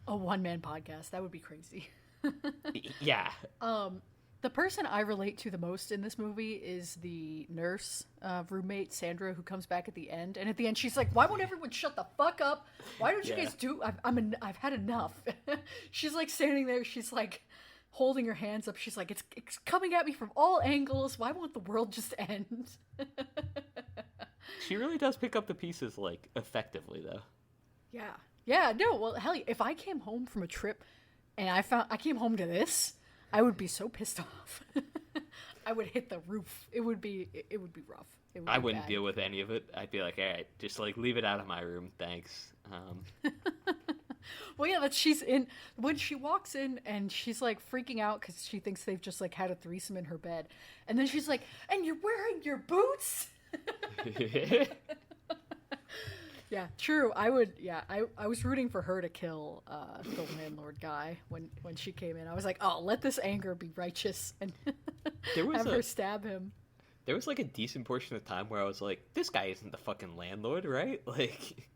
A one-man podcast. That would be crazy. Yeah. The person I relate to the most in this movie is the nurse roommate, Sandra, who comes back at the end. And at the end, she's like, why won't everyone shut the fuck up? Why don't you guys do... I've had enough. She's like standing there. She's like holding her hands up. She's like, it's coming at me from all angles. Why won't the world just end? She really does pick up the pieces, like, effectively, though. Yeah. Yeah, no, well, hell, if I came home from a trip and I came home to this, I would be so pissed off. I would hit the roof. It would be rough. I wouldn't deal with any of it. I'd be like, all right, just, like, leave it out of my room, thanks. Well, yeah, when she walks in and she's, like, freaking out because she thinks they've just, like, had a threesome in her bed. And then she's like, and you're wearing your boots? Yeah, true. I was rooting for her to kill the landlord guy when she came in. I was like, oh, let this anger be righteous and have her stab him. There was like a decent portion of time where I was like, this guy isn't the fucking landlord, right? Like,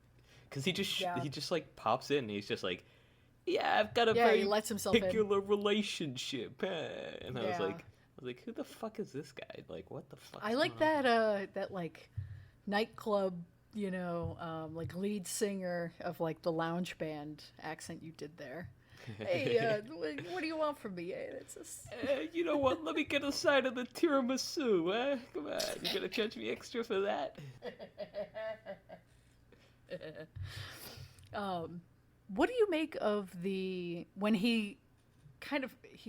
because he just like pops in and he's just like, yeah, I've got a very he lets himself particular relationship, and I was like, who the fuck is this guy? Like, what the fuck? I like that like nightclub, like lead singer of like the lounge band accent you did there. Hey, what do you want from me? It's just... you know what? Let me get a side of the tiramisu, eh? Come on, you gonna charge me extra for that? What do you make of when he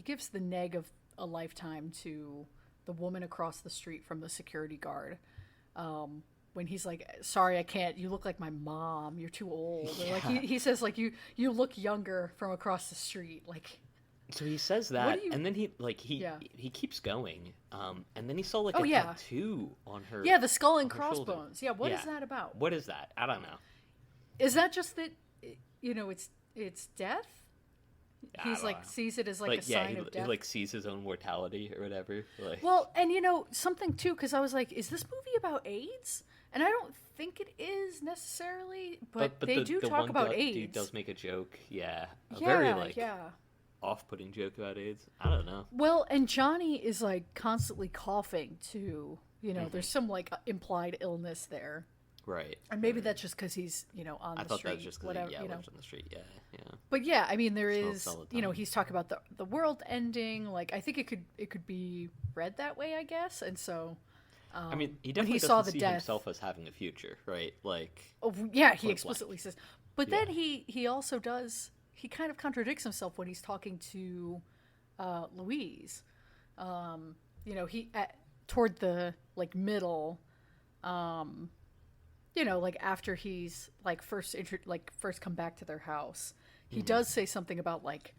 gives the neg of a lifetime to the woman across the street from the security guard? When he's like, sorry, I can't, you look like my mom, you're too old. Or like he says like you look younger from across the street. Like, so he says that, and then he keeps going, and then he saw like a tattoo on her. Yeah, the skull and crossbones. Yeah, what is that about? What is that? I don't know. Is that just that it's death? He's like sees it as like a sign of death. He like sees his own mortality or whatever. Like, well, and something too, because I was like, is this movie about AIDS? And I don't think it is necessarily, but they do talk about AIDS. Dude does make a joke, very off-putting joke about AIDS. I don't know. Well, and Johnny is like constantly coughing too. There's some like implied illness there. Right. And maybe that's just because he's, on the street. I thought that was just because lives on the street, yeah. But yeah, I mean, there is, he's talking about the world ending. Like, I think it could be read that way, I guess. And so, I mean, he definitely doesn't see himself as having a future, right? Like, oh yeah, he explicitly says. But then he also does. He kind of contradicts himself when he's talking to Louise. He toward the like middle. Like after he's like first come back to their house, he does say something about like,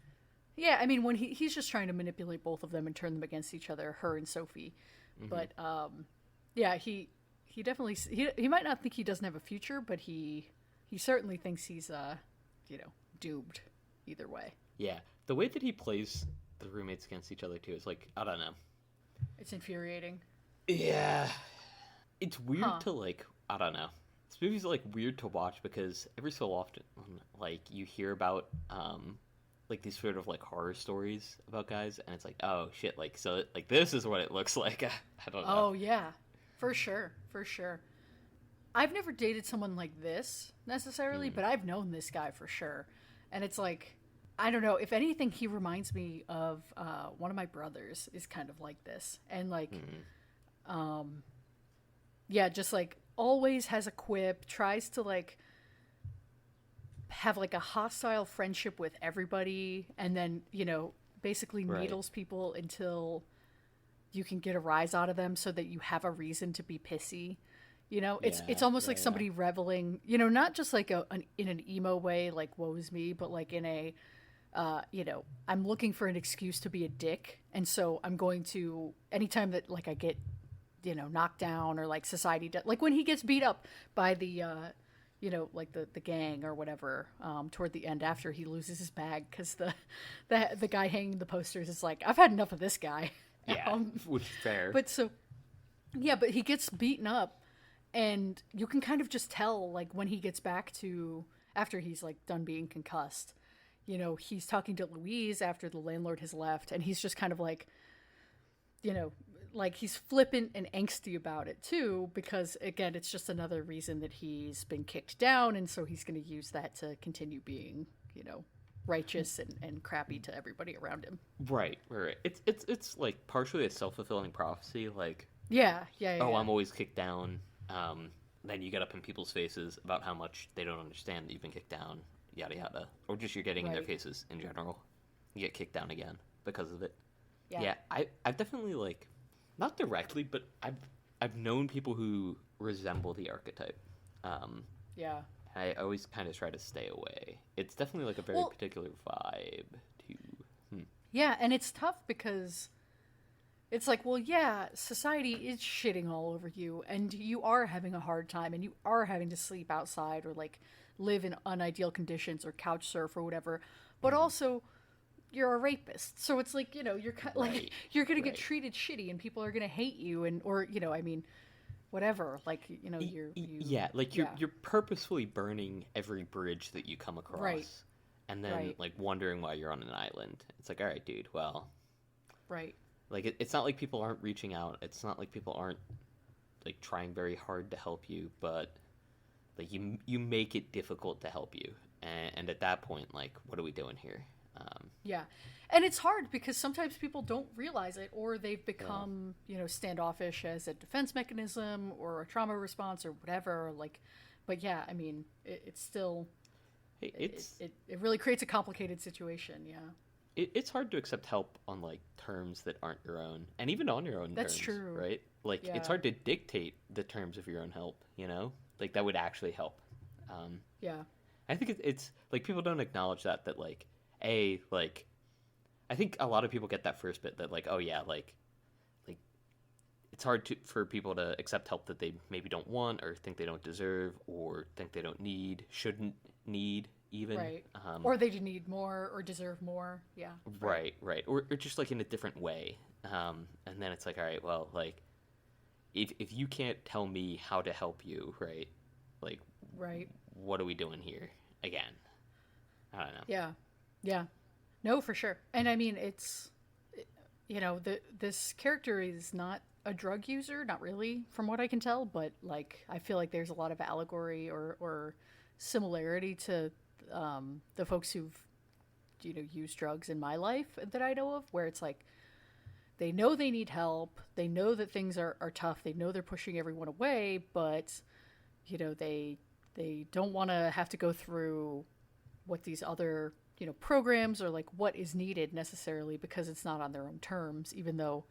yeah, I mean when he's just trying to manipulate both of them and turn them against each other, her and Sophie, but yeah, he definitely he might not think he doesn't have a future, but he certainly thinks he's doomed either way. Yeah, the way that he plays the roommates against each other too is like, I don't know, it's infuriating. Yeah, it's weird to like, I don't know. This movie's like weird to watch because every so often, like you hear about like these sort of like horror stories about guys, and it's like, oh shit, like so like this is what it looks like. I don't know. Oh yeah, for sure. I've never dated someone like this necessarily, but I've known this guy for sure, and it's like, I don't know. If anything, he reminds me of one of my brothers is kind of like this, and like, yeah, just like. Always has a quip, tries to like have like a hostile friendship with everybody, and then basically needles people until you can get a rise out of them so that you have a reason to be pissy. You know, it's Yeah, almost yeah, like yeah. somebody reveling, you know, not just like in an emo way, like woe is me, but like in a, you know, I'm looking for an excuse to be a dick, and so I'm going to anytime that like I get, you know, knocked down or like society, like when he gets beat up by the, you know, like the gang or whatever, toward the end after he loses his bag because the guy hanging the posters is like, I've had enough of this guy. Yeah, which is fair. But so yeah, but he gets beaten up, and you can kind of just tell like when he gets back to after he's like done being concussed. You know, he's talking to Louise after the landlord has left, and he's just kind of like, you know, like he's flippant and angsty about it too, because again, it's just another reason that he's been kicked down, and so he's going to use that to continue being, you know, righteous and crappy to everybody around him. Right, right. It's like partially a self-fulfilling prophecy, like, Yeah, yeah, yeah. oh, Yeah. I'm always kicked down. Then you get up in people's faces about how much they don't understand that you've been kicked down, yada yada, or just you're getting in their Right. faces in general. You get kicked down again because of it. Yeah. Yeah, I've definitely like, not directly, but I've known people who resemble the archetype. Yeah. I always kind of try to stay away. It's definitely like a very Well, particular vibe to. yeah, and it's tough because it's like, well, yeah, society is shitting all over you, and you are having a hard time, and you are having to sleep outside or like live in unideal conditions or couch surf or whatever. But also, you're a rapist, so it's like, you know, you're like Right, you're gonna get right. treated shitty, and people are gonna hate you, and or you know, I mean, whatever. Like, you know, Yeah, like you're yeah. you're purposefully burning every bridge that you come across, Right. and then Right. like wondering why you're on an island. It's like, all right, dude. Well, Right. like it's not like people aren't reaching out. It's not like people aren't like trying very hard to help you, but like you make it difficult to help you, and at that point, like, what are we doing here? Yeah. And it's hard because sometimes people don't realize it, or they've Yeah. become, you know, standoffish as a defense mechanism or a trauma response or whatever. Like, but yeah, I mean, it's still, Hey, it, it really creates a complicated situation. Yeah. it's hard to accept help on like terms that aren't your own, and even on your own That's terms, true. right? Like Yeah. it's hard to dictate the terms of your own help, you know, like that would actually help. Yeah. I think it's like people don't acknowledge that like like I think a lot of people get that first bit that like, oh yeah, like it's hard for people to accept help that they maybe don't want or think they don't deserve or think they don't need, shouldn't need even. Right. Or they need more or deserve more. Yeah. Right. Or just like in a different way. And then it's like, all right, well, like if you can't tell me how to help you, right? Like, Right. what are we doing here again? I don't know. Yeah. Yeah. No, for sure. And I mean, it's, you know, this character is not a drug user, not really, from what I can tell, but like, I feel like there's a lot of allegory or similarity to the folks who've, you know, used drugs in my life that I know of, where it's like, they know they need help, they know that things are tough, they know they're pushing everyone away, but, you know, they don't want to have to go through what these other, you know, programs or like what is needed necessarily because it's not on their own terms, even though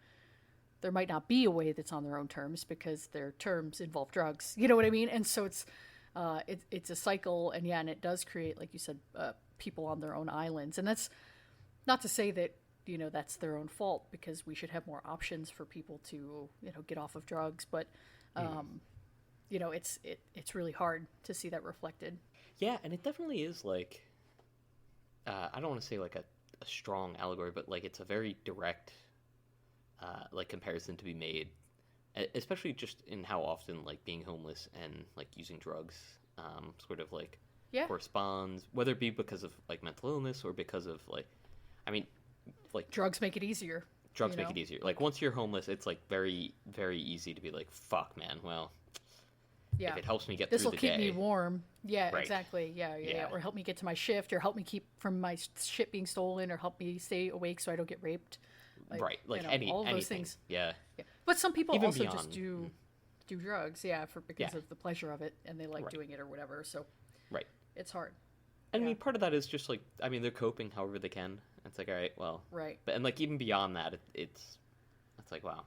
there might not be a way that's on their own terms because their terms involve drugs. You know what I mean? And so it's a cycle, and yeah, and it does create, like you said, people on their own islands. And that's not to say that, you know, that's their own fault, because we should have more options for people to, you know, get off of drugs. But you know, it's really hard to see that reflected. Yeah, and it definitely is like, I don't want to say like a strong allegory, but like it's a very direct like comparison to be made, especially just in how often like being homeless and like using drugs sort of like Yeah. corresponds, whether it be because of like mental illness or because of like, I mean, like Drugs make it easier. drugs you make know? it easier. Like once you're homeless, it's like very, very easy to be like, fuck, man. Well, Yeah. if it helps me get This through will the keep day, me warm. Yeah, Right. exactly. Yeah. Yeah. Or help me get to my shift, or help me keep from my shit being stolen, or help me stay awake so I don't get raped. right? Like you know, all of those anything. things. Yeah. Yeah. But some people Even also beyond. just do drugs, yeah, because Yeah. of the pleasure of it, and they like Right. doing it or whatever. So Right. it's hard. And I Yeah. mean, part of that is just like, I mean, they're coping however they can. It's like, all right, well, Right. but and like even beyond that, it's like, wow,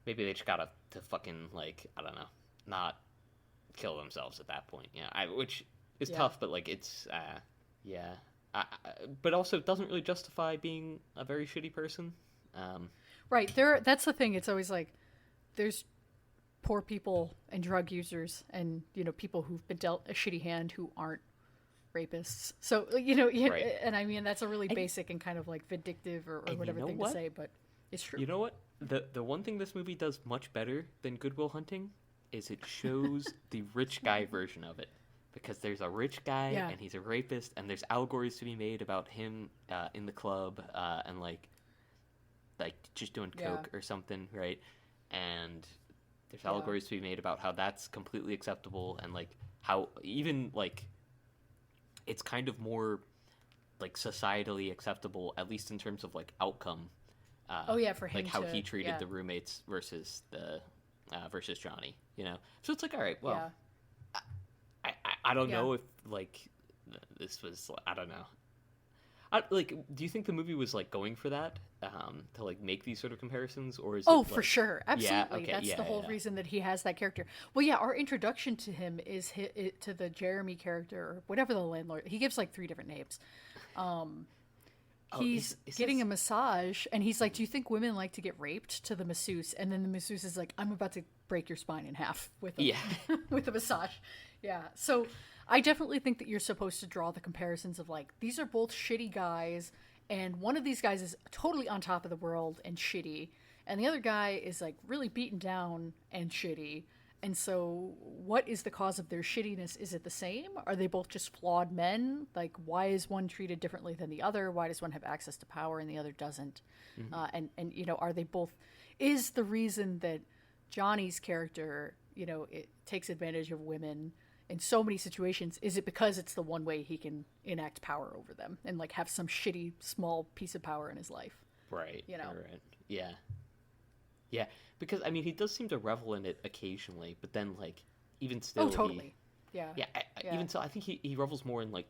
maybe they just gotta to fucking like, I don't know, not kill themselves at that point. Which is Yeah. tough, but like it's but also doesn't really justify being a very shitty person. Right. That's the thing. It's always like there's poor people and drug users and, people who've been dealt a shitty hand who aren't rapists. So, Right. and I mean, that's a really basic and kind of like vindictive or whatever thing to say, but it's true. You know what? The one thing this movie does much better than Good Will Hunting is it shows the rich guy version of it. Because there's a rich guy and he's a rapist, and there's allegories to be made about him in the club and like just doing coke or something, right? And there's allegories to be made about how that's completely acceptable, and like how even like it's kind of more like societally acceptable, at least in terms of like outcome. For him, like how he treated the roommates versus the versus Johnny, So it's like, all right, well. I don't know if like this was, I don't know. Do you think the movie was like going for that to like make these sort of comparisons, or is it for sure, absolutely. That's the whole reason that he has that character. Well, our introduction to him is to the Jeremy character, or whatever the landlord. He gives like 3 different names. He's getting a massage, and he's like, "Do you think women like to get raped?" To the masseuse, and then the masseuse is like, "I'm about to break your spine in half with a with a massage." Yeah, so I definitely think that you're supposed to draw the comparisons of like, these are both shitty guys, and one of these guys is totally on top of the world and shitty, and the other guy is like really beaten down and shitty. And so what is the cause of their shittiness? Is it the same? Are they both just flawed men? Like, why is one treated differently than the other? Why does one have access to power and the other doesn't? And are they both... Is the reason that Johnny's character, it takes advantage of women in so many situations, is it because it's the one way he can enact power over them and like have some shitty small piece of power in his life? Right. Right. Yeah, because I mean, he does seem to revel in it occasionally, but then like even still, totally. Even so, I think he revels more in like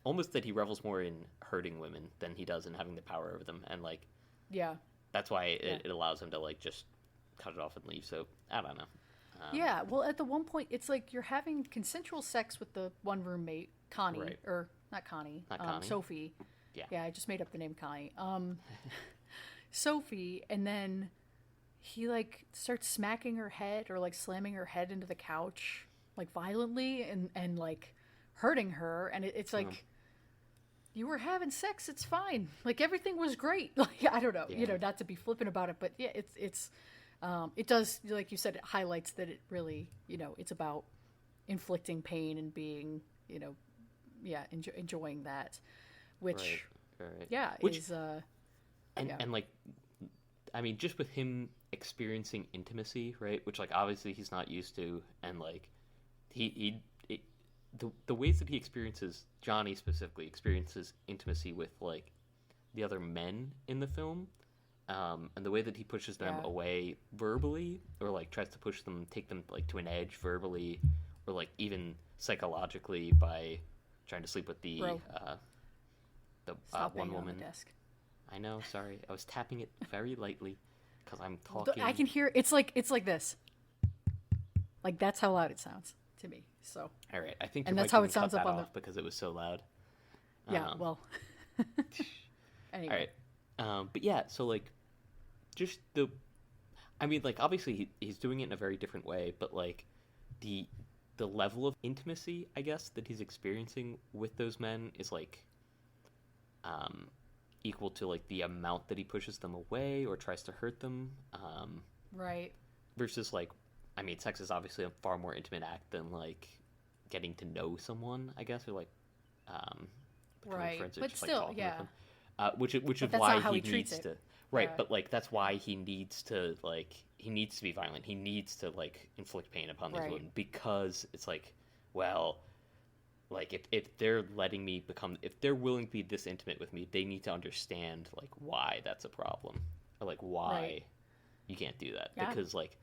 almost that he revels more in hurting women than he does in having the power over them, and like that's why it allows him to like just cut it off and leave. So I don't know. Well, at the one point, it's like you're having consensual sex with the one roommate, Connie, right. or not Connie, Sophie. Yeah, I just made up the name Connie. Sophie, and then he like starts smacking her head or like slamming her head into the couch like violently and like hurting her, and it's like, you were having sex, it's fine, like everything was great. Like, I don't know, not to be flippant about it, but it's it does, like you said, it highlights that it really, it's about inflicting pain and being, enjoying that, which, which is, and like, I mean, just with him experiencing intimacy, right? Which like obviously he's not used to, and like the ways that he experiences, Johnny specifically experiences intimacy with like the other men in the film. And the way that he pushes them away verbally, or like tries to take them like to an edge verbally, or like even psychologically by trying to sleep with the one woman. On the desk. I know, sorry, I was tapping it very lightly because I'm talking. I can hear it's like this. Like that's how loud it sounds to me. So. All right, I think. And that's how it sounds up on because it was so loud. Yeah. Well. Anyway. All right. But yeah, so like. Just I mean, like, obviously he's doing it in a very different way, but like the level of intimacy, I guess, that he's experiencing with those men is like equal to like the amount that he pushes them away or tries to hurt them. Right. Versus like, I mean, sex is obviously a far more intimate act than like getting to know someone, I guess, or like right. friends, but still, which is why he needs to. Right, but like that's why he needs to be violent. He needs to like inflict pain upon these women, because it's like, well, like if they're letting me if they're willing to be this intimate with me, they need to understand like why that's a problem, or like why you can't do that, because like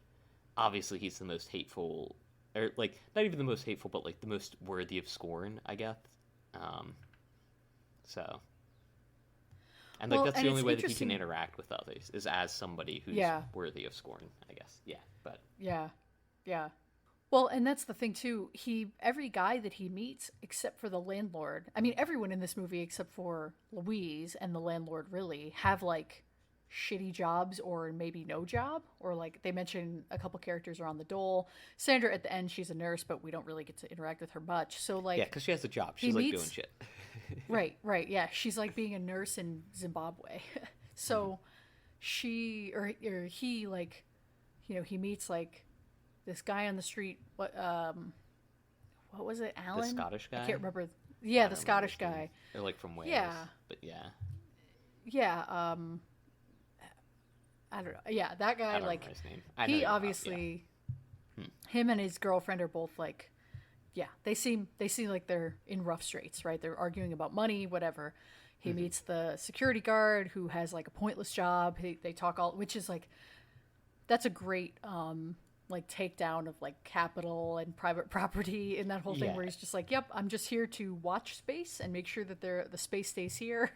obviously he's the most hateful, or like not even the most hateful, but like the most worthy of scorn, I guess. So. And like that's the only way that he can interact with others, is as somebody who's worthy of scorn, I guess. Yeah, but yeah. Well, and that's the thing too. Every guy that he meets, except for the landlord. I mean, everyone in this movie except for Louise and the landlord really have like shitty jobs or maybe no job, or like they mention a couple characters are on the dole. Sandra at the end, she's a nurse, but we don't really get to interact with her much. So like, Yeah, because she has a job. She's like doing shit. right. Yeah, she's like being a nurse in Zimbabwe. So she or he like, he meets like this guy on the street. What was it? Alan? The Scottish guy? I can't remember. Yeah, the Scottish guy. They're like from Wales. Yeah. But yeah. Yeah. I don't know. Yeah, that guy. I don't like remember his name. he obviously, him and his girlfriend are both like, yeah. They seem like they're in rough straits, right? They're arguing about money, whatever. He meets the security guard who has like a pointless job. They talk all, which is like, that's a great like takedown of like capital and private property in that whole thing, where he's just like, yep, I'm just here to watch space and make sure that the space stays here,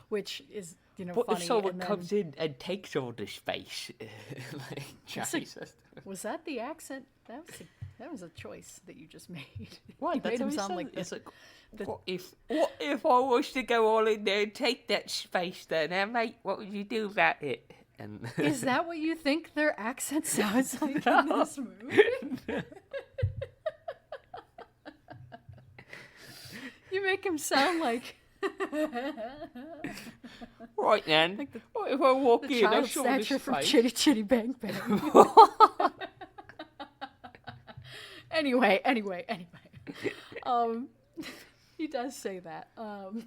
which is But funny. if someone comes in and takes all the space, like Johnny says. Was that the accent? That was a choice that you just made. What? You That's made him what sound said. like It's like, what if I was to go all in there and take that space then, mate? What would you do about it? And Is that what you think their accent sounds like in this movie? You make him sound like right then. like What if I walk the in? I child saw this snatcher from space. Chitty Chitty Bang Bang. Anyway. He does say that.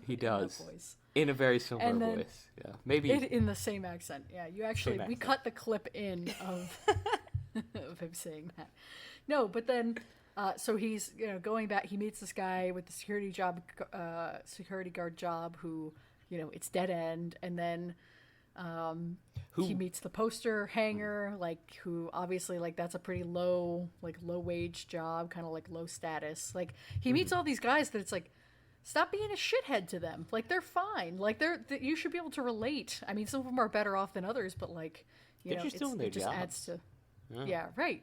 He in does. that voice. In a very similar And then- voice. Yeah, maybe. In the same accent. Yeah, you actually, Same we accent. cut the clip in of of him saying that. No, but then, so he's, going back, he meets this guy with the security guard job who, it's dead end. And then, he meets the poster hanger, like, who obviously, like, that's a pretty low wage job, kind of like low status. Like, he meets all these guys that it's like, stop being a shithead to them. Like, they're fine. Like, you should be able to relate. I mean, some of them are better off than others, but like, They're just doing their it just jobs. adds to. Yeah. Yeah. Right.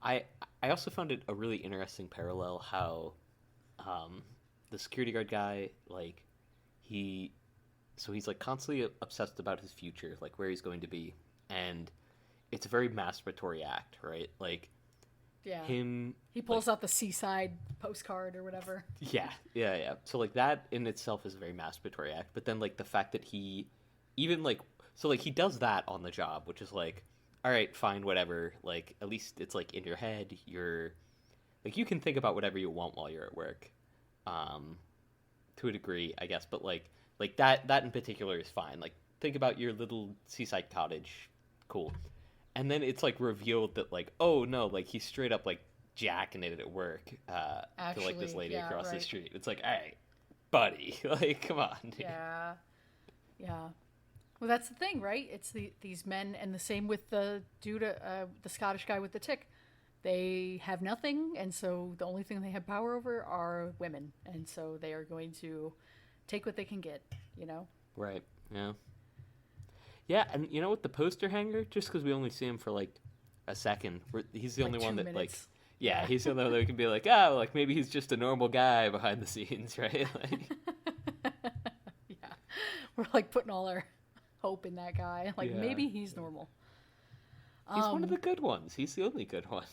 I also found it a really interesting parallel how the security guard guy, like, he's like constantly obsessed about his future, like where he's going to be, and it's a very masturbatory act, right? Like, Yeah. he pulls out the seaside postcard or whatever. Yeah. So like that in itself is a very masturbatory act, but then like the fact that he even like, so like he does that on the job, which is like, all right, fine, whatever. Like, at least it's like in your head, you're like, you can think about whatever you want while you're at work, to a degree, I guess. But like that in particular is fine. Like, think about your little seaside cottage, cool. And then it's like revealed that like, oh no, like he's straight up like jacking it at work to like this lady across the street. It's like, all right, buddy, like, come on, dude. Yeah. Well, that's the thing, right? It's these men, and the same with the dude, the Scottish guy with the tick. They have nothing, and so the only thing they have power over are women, and so they are going to take what they can get, Right. Yeah. Yeah, and you know what? The poster hanger, just because we only see him for like a second, he's the only one that minutes. like, he's the only one that can be like, oh, like maybe he's just a normal guy behind the scenes, right? Like, Yeah, we're like putting all our hope in that guy. Like, maybe he's normal. he's one of the good ones. He's the only good one.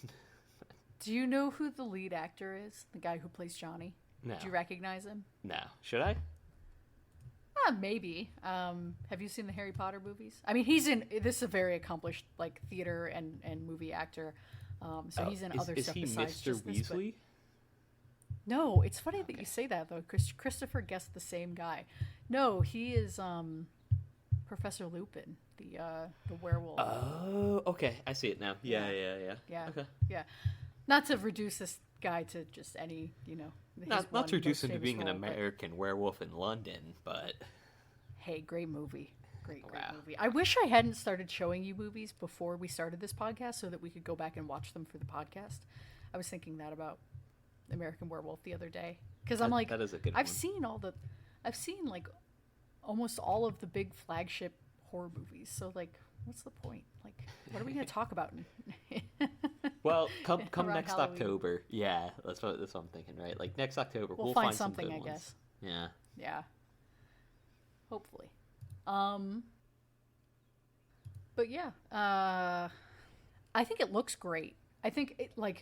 Do you know who the lead actor is? The guy who plays Johnny? No. Do you recognize him? No. Should I? Maybe. Have you seen the Harry Potter movies? I mean, this is a very accomplished like theater and movie actor. So he's in other stuff besides Mr. just this. Weasley? No, it's funny that you say that though. Christopher guessed the same guy. No, he is Professor Lupin, the werewolf. Oh, okay. I see it now. Yeah. Yeah. Okay. Yeah. Not to reduce this guy to just any, Not to reduce him to being an but American werewolf in London, but hey, great movie. Great Wow. movie. I wish I hadn't started showing you movies before we started this podcast so that we could go back and watch them for the podcast. I was thinking that about American Werewolf the other day. Because I'm like, that is a good I've one. seen like almost all of the big flagship horror movies. So like, what's the point? Like, what are we going to talk about? Well, come around next Halloween. October. Yeah, that's what I'm thinking, right? Like next October, We'll we'll find some something, good I ones. guess. Yeah. Yeah. Hopefully. But yeah, I think it looks great. I think it and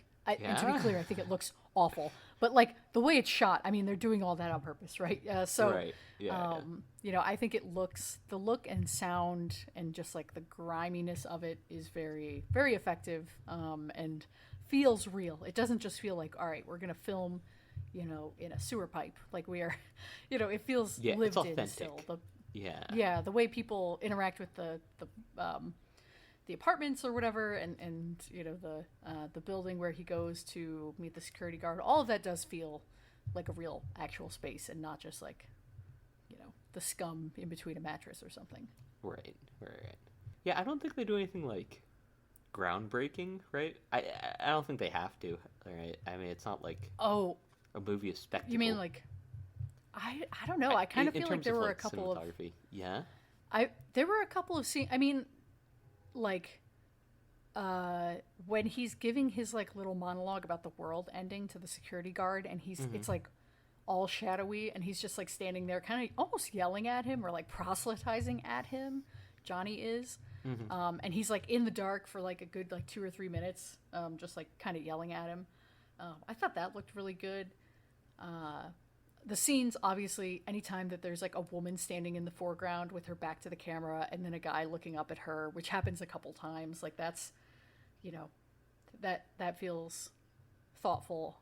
to be Yeah. clear, I think it looks awful. But like the way it's shot, I mean, they're doing all that on purpose, right? Right. Yeah. You know, I think the look and sound and just like the griminess of it is very, very effective, and feels real. It doesn't just feel like, all right, we're gonna film, you know, in a sewer pipe. Like we are, you know, it feels Yeah. It's lived in authentic. still. Yeah. Yeah, the way people interact with the apartments or whatever, and you know the building where he goes to meet the security guard. All of that does feel like a real actual space, and not just like, you know, the scum in between a mattress or something. Right. Right. Yeah. I don't think they do anything like groundbreaking, right? I don't think they have to. Right. I mean, it's not like Oh, a movie of spectacle. you mean like I don't know. I kind of in feel like terms there of, were like, a couple of cinematography. Yeah. there were a couple of scenes. I mean, like when he's giving his like little monologue about the world ending to the security guard, and it's like all shadowy, and he's just like standing there kind of almost yelling at him or like proselytizing at him. Johnny is. And he's like in the dark for like a good like 2 or 3 minutes, just like kind of yelling at him. I thought that looked really good. The scenes, obviously, anytime that there's like a woman standing in the foreground with her back to the camera and then a guy looking up at her, which happens a couple times, like that's, you know, that feels thoughtful.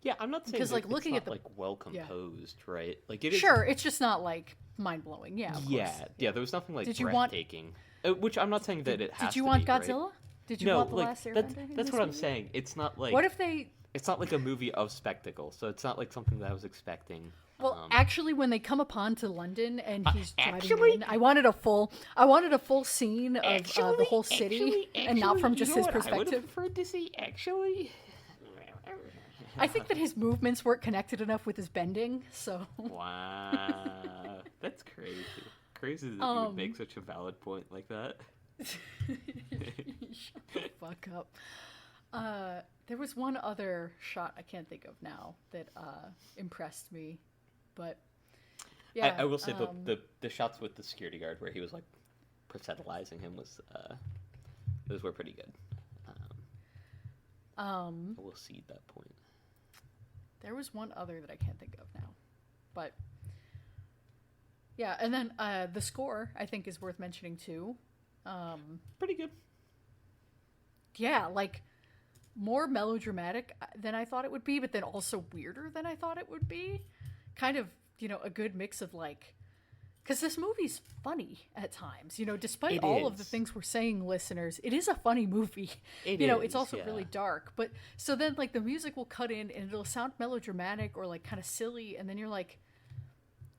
Yeah, I'm not saying Because, like, it's looking not, at the- like well composed, right? Like it is. Sure, it's just not like mind blowing. Yeah, of Yeah, course. yeah. There was nothing like Did you want- breathtaking. Which I'm not saying that it has. Did you to want be, right? Godzilla? Did you No, want the like last Airbender? that's in that's this what I'm movie? saying. It's not like What if they? it's not like a movie of spectacle, so it's not like something that I was expecting. Well, actually, when they come upon to London and he's driving actually- in, I wanted a full scene of the whole city, and not from just his I would have perspective. preferred to see actually. I think that his movements weren't connected enough with his bending, so Wow, that's crazy. Crazy that you would make such a valid point like that. shut the fuck up. There was one other shot I can't think of now that impressed me, but yeah, I will say the shots with the security guard where he was like proselytizing him was those were pretty good. We'll see that point. there was one other that I can't think of now, but yeah, and then the score I think is worth mentioning too. Pretty good. Yeah, like more melodramatic than I thought it would be, but then also weirder than I thought it would be. Kind of, you know, a good mix of like, because this movie's funny at times, you know, despite It all of the is. things we're saying, listeners, it is a funny movie. It you know, is, it's also yeah. really dark, but so then like the music will cut in and it'll sound melodramatic or like kind of silly, and then you're like,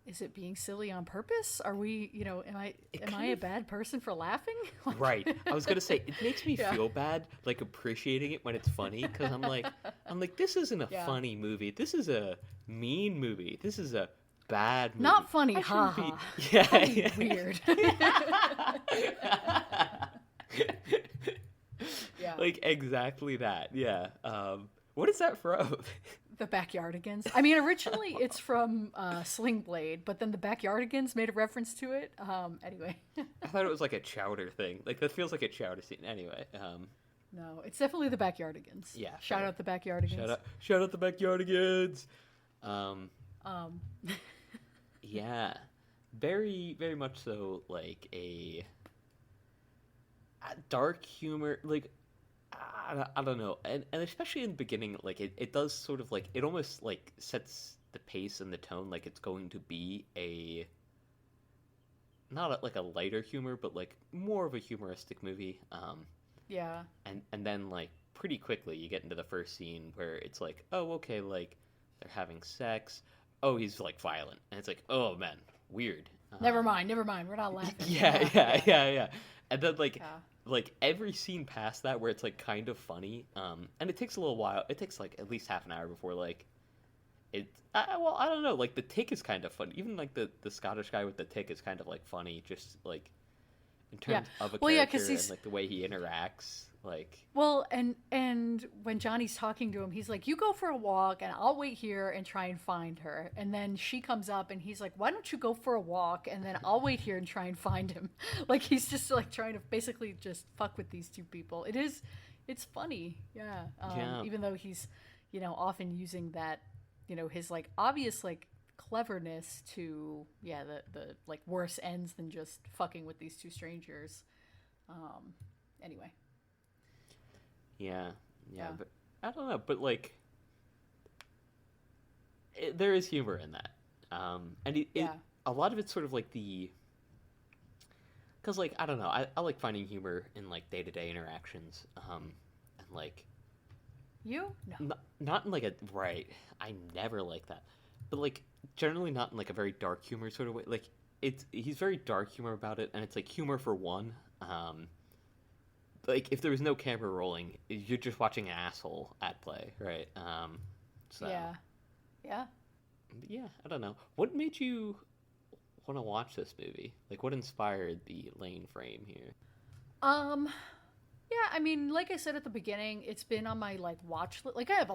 is it being silly on purpose? Are we, you know, am I a bad person for laughing? Like, Right. I was gonna say it makes me Yeah. feel bad, like appreciating it when it's funny, because I'm like, this isn't a Yeah. funny movie. This is a mean movie. This is a bad movie. Not funny, I shouldn't be- haha. Yeah. Funny, yeah. weird. Yeah. Like exactly that. Yeah. What is that from? The Backyardigans. I mean, originally it's from Sling Blade, but then the Backyardigans made a reference to it. Anyway, I thought it was like a chowder thing. Like that feels like a chowder scene. Anyway. no, it's definitely the Backyardigans. Yeah, Shout fair. out the Backyardigans. Shout out the Backyardigans. Um, Yeah, very very much so. Like a dark humor. Like I don't know, and especially in the beginning, like it does sort of like it almost like sets the pace and the tone. Like it's going to be a not like a lighter humor, but like more of a humoristic movie. yeah. And then like pretty quickly you get into the first scene where it's like, oh okay, like they're having sex. Oh, he's like violent, and it's like, oh man, weird. Never mind. We're not laughing. Yeah. And then like Yeah. like every scene past that where it's like kind of funny, and it takes a little while. It takes like at least half an hour before like it. Well, I don't know. Like the tick is kind of funny. Even like the Scottish guy with the tick is kind of like funny. Just like in terms of a Well, yeah, character 'cause he's... and like the way he interacts. Like, Well, and when Johnny's talking to him, he's like, "You go for a walk, and I'll wait here and try and find her." And then she comes up, and he's like, "Why don't you go for a walk, and then I'll wait here and try and find him?" Like he's just like trying to basically just fuck with these two people. It's funny, yeah. Even though he's, often using that, his like obvious like cleverness to the like worse ends than just fucking with these two strangers. Anyway. Yeah, but I don't know, but like, there is humor in that, and a lot of it's sort of like because like I don't know, I like finding humor in like day-to-day interactions, and like, not in like a right. I never like that, but like generally not in like a very dark humor sort of way. Like he's very dark humor about it, and it's like humor for one. Like if there was no camera rolling, you're just watching an asshole at play, right? So yeah. I don't know. What made you want to watch this movie? Like, what inspired the Lane frame here? Yeah. I mean, like I said at the beginning, it's been on my like watch list. Like I have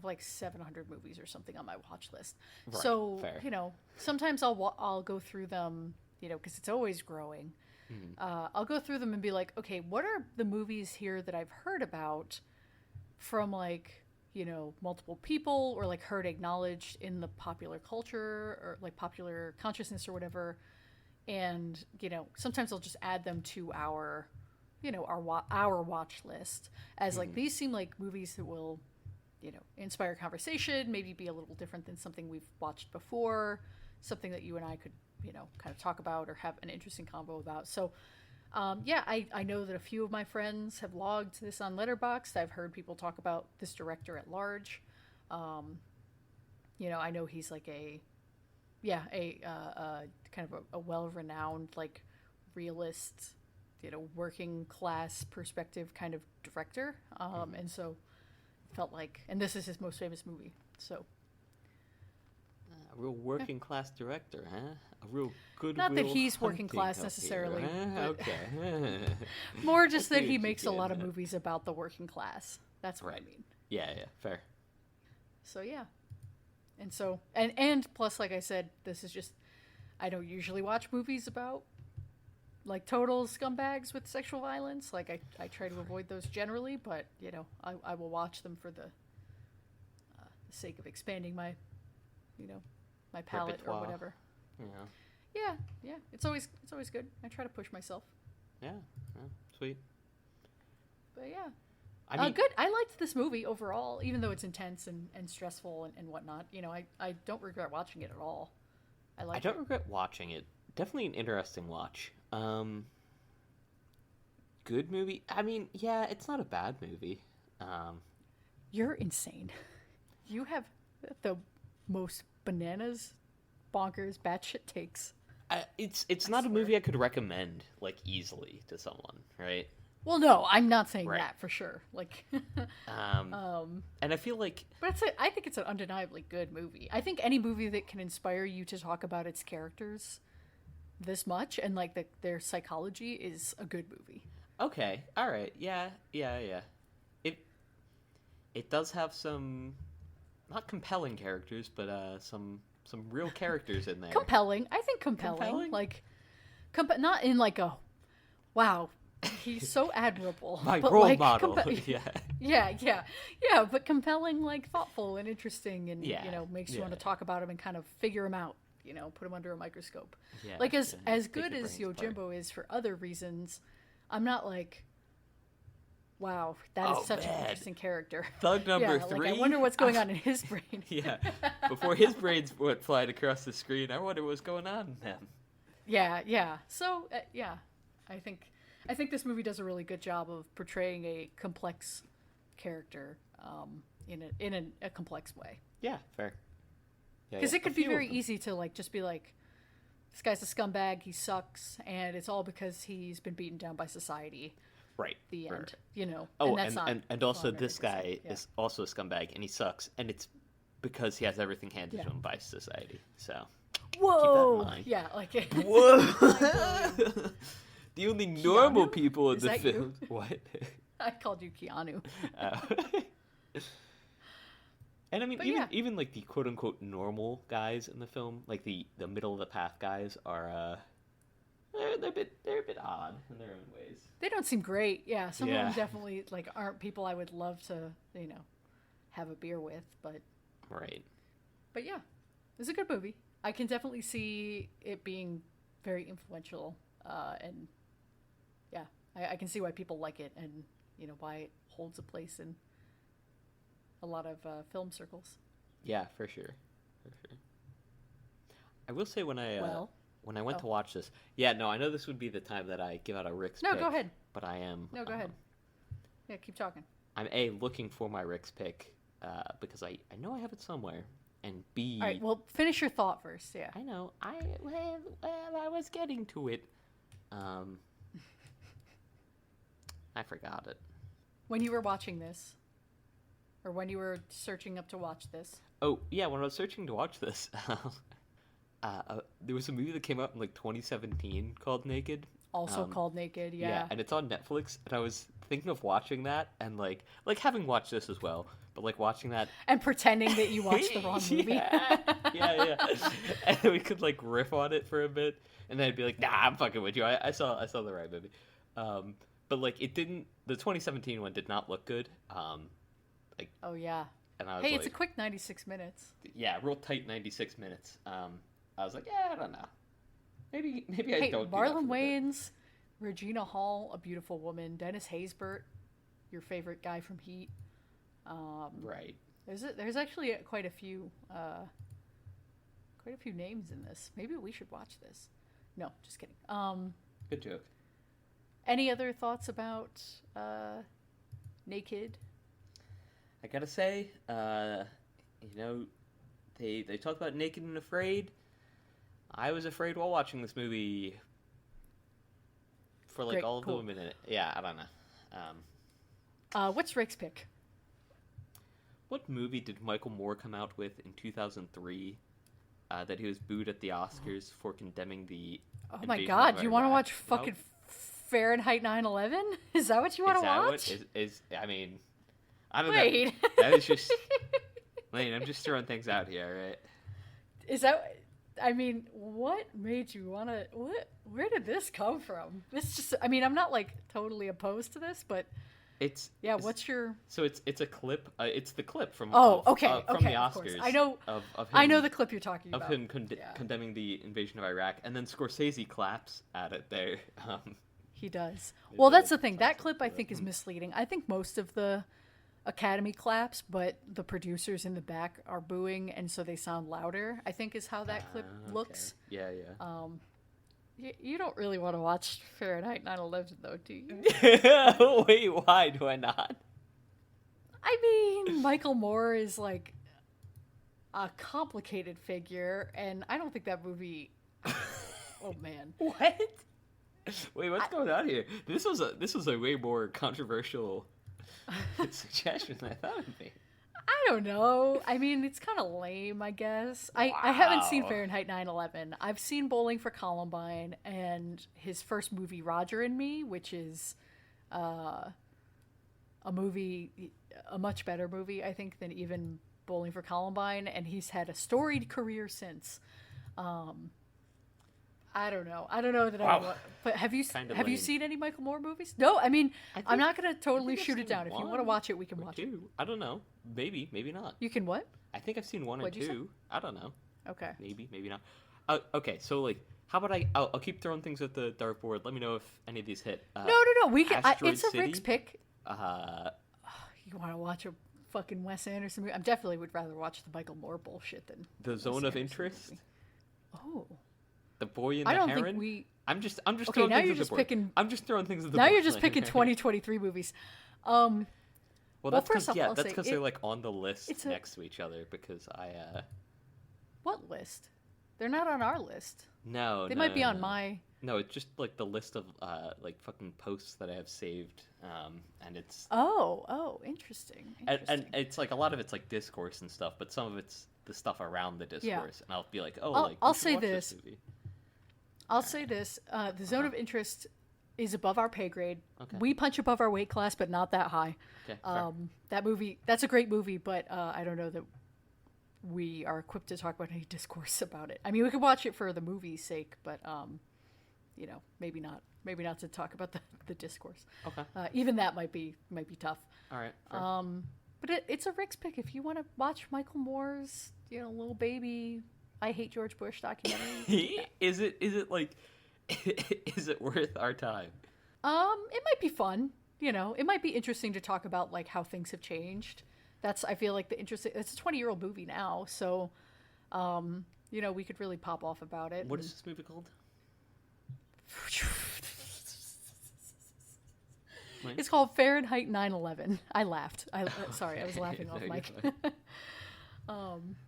like 700 movies or something on my watch list. Right, so fair. Sometimes I'll go through them, because it's always growing. I'll go through them and be like, okay, what are the movies here that I've heard about from like, multiple people or like heard acknowledged in the popular culture or like popular consciousness or whatever. And, sometimes I'll just add them to our watch list as like, these seem like movies that will, inspire conversation, maybe be a little different than something we've watched before, something that you and I could, kind of talk about or have an interesting convo about. So, I know that a few of my friends have logged this on Letterboxd. I've heard people talk about this director at large. I know he's like a kind of a well-renowned, like realist, working class perspective kind of director. And so felt like, and this is his most famous movie. So. A real working class director, huh? A real good. Not that he's working class necessarily. Huh? Okay. More just that he makes a lot of movies about the working class. That's what I mean. Yeah, fair. So yeah, and plus, like I said, this is just, I don't usually watch movies about like total scumbags with sexual violence. Like I try to avoid those generally, but I will watch them for the sake of expanding my my palate repertoire. Or whatever. Yeah. Yeah. It's always good. I try to push myself. Yeah. Sweet. But yeah. I mean, good. I liked this movie overall, even though it's intense and stressful and whatnot. I don't regret watching it at all. I don't regret watching it. Definitely an interesting watch. Good movie. I mean, yeah, it's not a bad movie. You're insane. You have the most bananas, bonkers, batshit takes. It's not a movie I could recommend like easily to someone, right? Well, no, I'm not saying that for sure. Like, and I feel like, but I think it's an undeniably good movie. I think any movie that can inspire you to talk about its characters this much and like their psychology is a good movie. Okay, all right, yeah. It does have some not compelling characters, but some real characters in there. Compelling, I think compelling? Like, not in like a wow. He's so admirable. My but role like, model. Yeah. But compelling, like thoughtful and interesting, and makes you want to talk about him and kind of figure him out. Put him under a microscope. Yeah, like as good as Yojimbo is for other reasons, I'm not like, wow, that is such an interesting character. Thug number 3. Like, I wonder what's going on in his brain. Yeah, before his brains went flying across the screen, I wonder what's going on in them. Yeah. So I think this movie does a really good job of portraying a complex character in a complex way. Yeah, fair. Because it could be very easy to like just be like, this guy's a scumbag, he sucks, and it's all because he's been beaten down by society. Right. The end. Oh, and that's and also this guy is also a scumbag, and he sucks, and it's because he has everything handed to him by society. So whoa, keep that in mind. Yeah, like whoa. the only normal Keanu? people in Is the that you? film. What? I called you Keanu. And I mean, But even yeah. even like the quote unquote normal guys in the film, like the middle of the path guys, are they're a bit odd in their own ways. They don't seem great. Yeah, some of Yeah. them definitely like aren't people I would love to, have a beer with. Right. But yeah, it's a good movie. I can definitely see it being very influential, and yeah, I can see why people like it, and why it holds a place in a lot of film circles. Yeah, for sure. For sure. I will say when I went to watch this, yeah, no, I know this would be the time that I give out a Rick's No, pick. go ahead. But I am. No, go ahead. Yeah, keep talking. I'm looking for my Rick's pick because I know I have it somewhere, and B. All right, well, finish your thought first. Yeah. I know. I was getting to it. I forgot it. When you were watching this, or when you were searching up to watch this. Oh yeah, when I was searching to watch this, there was a movie that came out in like 2017 called Naked. Also called Naked, yeah. And it's on Netflix, and I was thinking of watching that, and like having watched this as well, but like watching that and pretending that you watched the wrong movie. yeah. And we could like riff on it for a bit, and then I'd be like, "Nah, I'm fucking with you. I saw the right movie." But like it didn't. The 2017 one did not look good. Oh yeah. And I was hey, like, it's a quick 96 minutes. Yeah, real tight 96 minutes. I was like, yeah, I don't know. Maybe I Hey, don't. Marlon Wayans, Regina Hall, A Beautiful Woman, Dennis Haysbert, your favorite guy from Heat. Right. There's actually quite a few names in this. Maybe we should watch this. No, just kidding. Good joke. Any other thoughts about Naked? I gotta say, they talk about Naked and Afraid. I was afraid while watching this movie for like Great, all of cool. the women in it. Yeah, I don't know. What's Rick's pick? What movie did Michael Moore come out with in 2003 that he was booed at the Oscars for condemning the Oh my invasion God! of You want to Iraq? watch fucking Fahrenheit 9/11? Is that what you want to watch? I mean, I don't Wait. know. That is just. Lane, I'm just throwing things out here, right? Is that? I mean, what made you want to? Where did this come from? This just. I mean, I'm not like totally opposed to this, but what's your? So it's a clip. It's the clip from. Oh, from okay, the of course. Oscars. I know. Of him, I know the clip you're talking of about. him condemning the invasion of Iraq, and then Scorsese claps at it there. He does. Well, that's the thing. That awesome. clip I think is misleading. I think most of the Academy claps, but the producers in the back are booing, and so they sound louder. I think is how that clip looks. Yeah. You don't really want to watch Fahrenheit 9/11 though, do you? Wait, why do I not? I mean, Michael Moore is like a complicated figure, and I don't think that movie. Oh man, What? Wait, what's going on here? This was a way more controversial suggestion than I thought it would be. I don't know. I mean, it's kind of lame, I guess. I haven't seen Wow. Fahrenheit 9/11. I've seen Bowling for Columbine and his first movie, Roger and Me, which is a movie, a much better movie, I think, than even Bowling for Columbine. And he's had a storied career since. I don't know. I don't know that Wow. but have you Kinda seen any Michael Moore movies? No, I mean, I'm not going to totally I've shoot it seen down. If you want to one watch it, we can or watch it. two. I don't know. Maybe not. You can what? I think I've seen one or What'd you say? two. I don't know. Okay. Maybe not. Okay, so like, how about I'll keep throwing things at the dartboard. Let me know if any of these hit. No. We can. Asteroid It's a Rick's City? pick. You want to watch a fucking Wes Anderson movie? I definitely would rather watch the Michael Moore bullshit than The Wes Zone of Anderson Interest. movie. Oh. The Boy and I the don't Heron. think we. I'm just Okay, throwing now things you're at just the board. picking- I'm just throwing things at the Now board. you're just picking 2023 movies. Well, that's first because off, I'll say they're like on the list it's next to each other because What list? They're not on our list. no They no, might be no, on no. my. No, it's just like the list of like fucking posts that I have saved, and it's Oh, interesting. and it's like a lot of it's like discourse and stuff, but some of it's the stuff around the discourse, and I'll be like, oh, I'll like we should say watch this. movie. I'll say this: the Zone of Interest is above our pay grade. Okay. We punch above our weight class, but not that high. Okay. Fair. That movie, that's a great movie, but I don't know that we are equipped to talk about any discourse about it. I mean, we could watch it for the movie's sake, but you know, maybe not. Maybe not to talk about the discourse. Okay. Even that might be tough. All right. Fair. But it's a Rick's pick if you want to watch Michael Moore's, you know, little baby I Hate George Bush documentary. Is it like is it worth our time? It might be fun. You know, it might be interesting to talk about like how things have changed. That's, I feel like, the interesting. It's a 20-year-old movie now, so you know, we could really pop off about it. What is this movie called? It's called Fahrenheit 9/11. I laughed. Sorry, I was laughing off mic.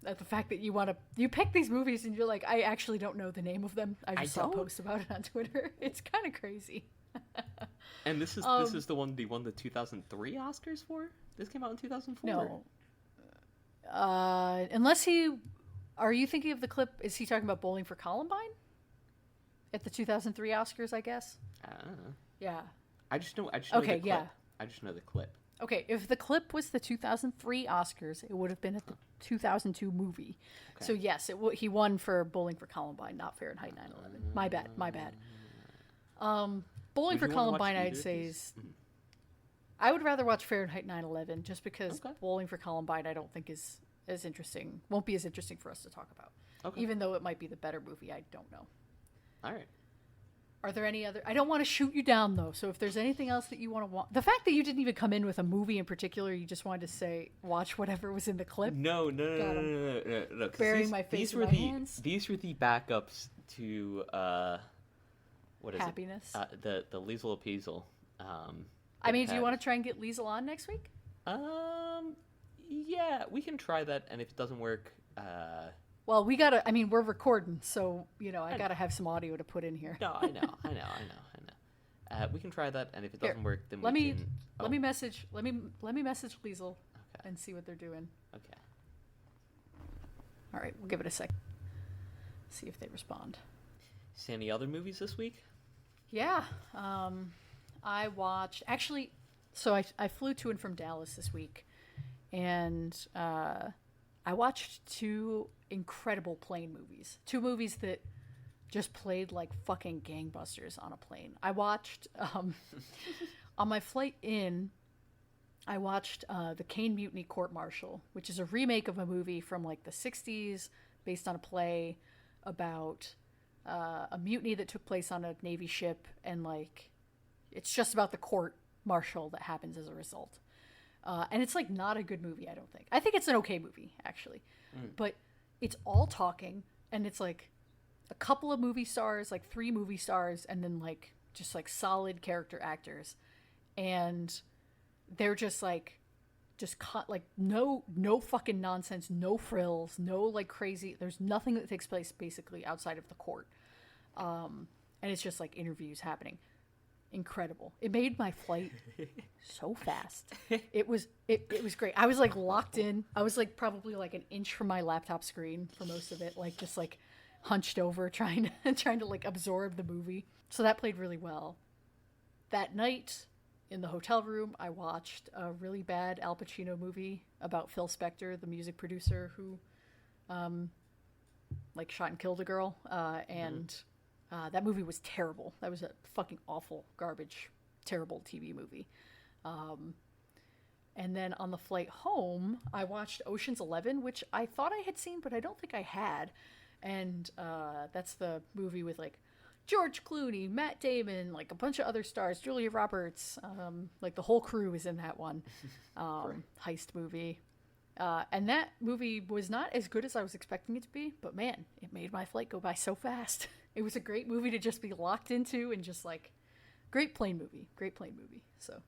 At the fact that you pick these movies and you're like, I actually don't know the name of them. I just saw posts about it on Twitter. It's kind of crazy. And this is the one they won the 2003 Oscars for? This came out in 2004. No. Are you thinking of the clip? Is he talking about Bowling for Columbine? At the 2003 Oscars, I guess. Yeah. I just know. Okay, the clip. yeah. I just know the clip. Okay, if the clip was the 2003 Oscars, it would have been at the 2002 movie. Okay. So yes, he won for Bowling for Columbine, not Fahrenheit 9/11. My bad. Bowling for Columbine, I'd say is. I would rather watch Fahrenheit 9/11 just because Bowling for Columbine I don't think is as interesting. Won't be as interesting for us to talk about. Okay. Even though it might be the better movie, I don't know. All right. Are there any other? I don't want to shoot you down though. So if there's anything else that you want to watch, the fact that you didn't even come in with a movie in particular, you just wanted to say watch whatever was in the clip. No. Burying my face in my hands. These were the backups to what is Happiness. It? The Liesel Appeasel. I mean, do you want to try and get Liesel on next week? Yeah, we can try that, and if it doesn't work, well, we gotta. I mean, we're recording, so you know, I gotta have some audio to put in here. No, I know. We can try that, and if it doesn't work, then let me message Liesel and see what they're doing. Okay. All right, we'll give it a sec. See if they respond. See any other movies this week? Yeah, I watched actually. So I flew to and from Dallas this week, and I watched two incredible plane movies. Two movies that just played like fucking gangbusters on a plane. I watched, on my flight in, I watched The Caine Mutiny Court Martial, which is a remake of a movie from like the 60s based on a play about a mutiny that took place on a Navy ship. And like, it's just about the court martial that happens as a result. And it's like not a good movie, I don't think. I think it's an okay movie, actually. But it's all talking, and it's like a couple of movie stars, like 3 movie stars, and then like just like solid character actors. And they're just like, like no fucking nonsense, no frills, no like crazy. There's nothing that takes place basically outside of the court. And it's just like interviews happening. Incredible. It made my flight so fast. It was great. I was like locked in. I was like probably like an inch from my laptop screen for most of it, like just like hunched over trying to like absorb the movie. So that played really well. That night in the hotel room, I watched a really bad Al Pacino movie about Phil Spector, the music producer who like shot and killed a girl, and that movie was terrible. That was a fucking awful, garbage, terrible TV movie. And then on the flight home, I watched Ocean's 11, which I thought I had seen, but I don't think I had. And that's the movie with like George Clooney, Matt Damon, like a bunch of other stars, Julia Roberts, like the whole crew is in that one heist movie. And that movie was not as good as I was expecting it to be, but man, it made my flight go by so fast. It was a great movie to just be locked into, and just like great plane movie. So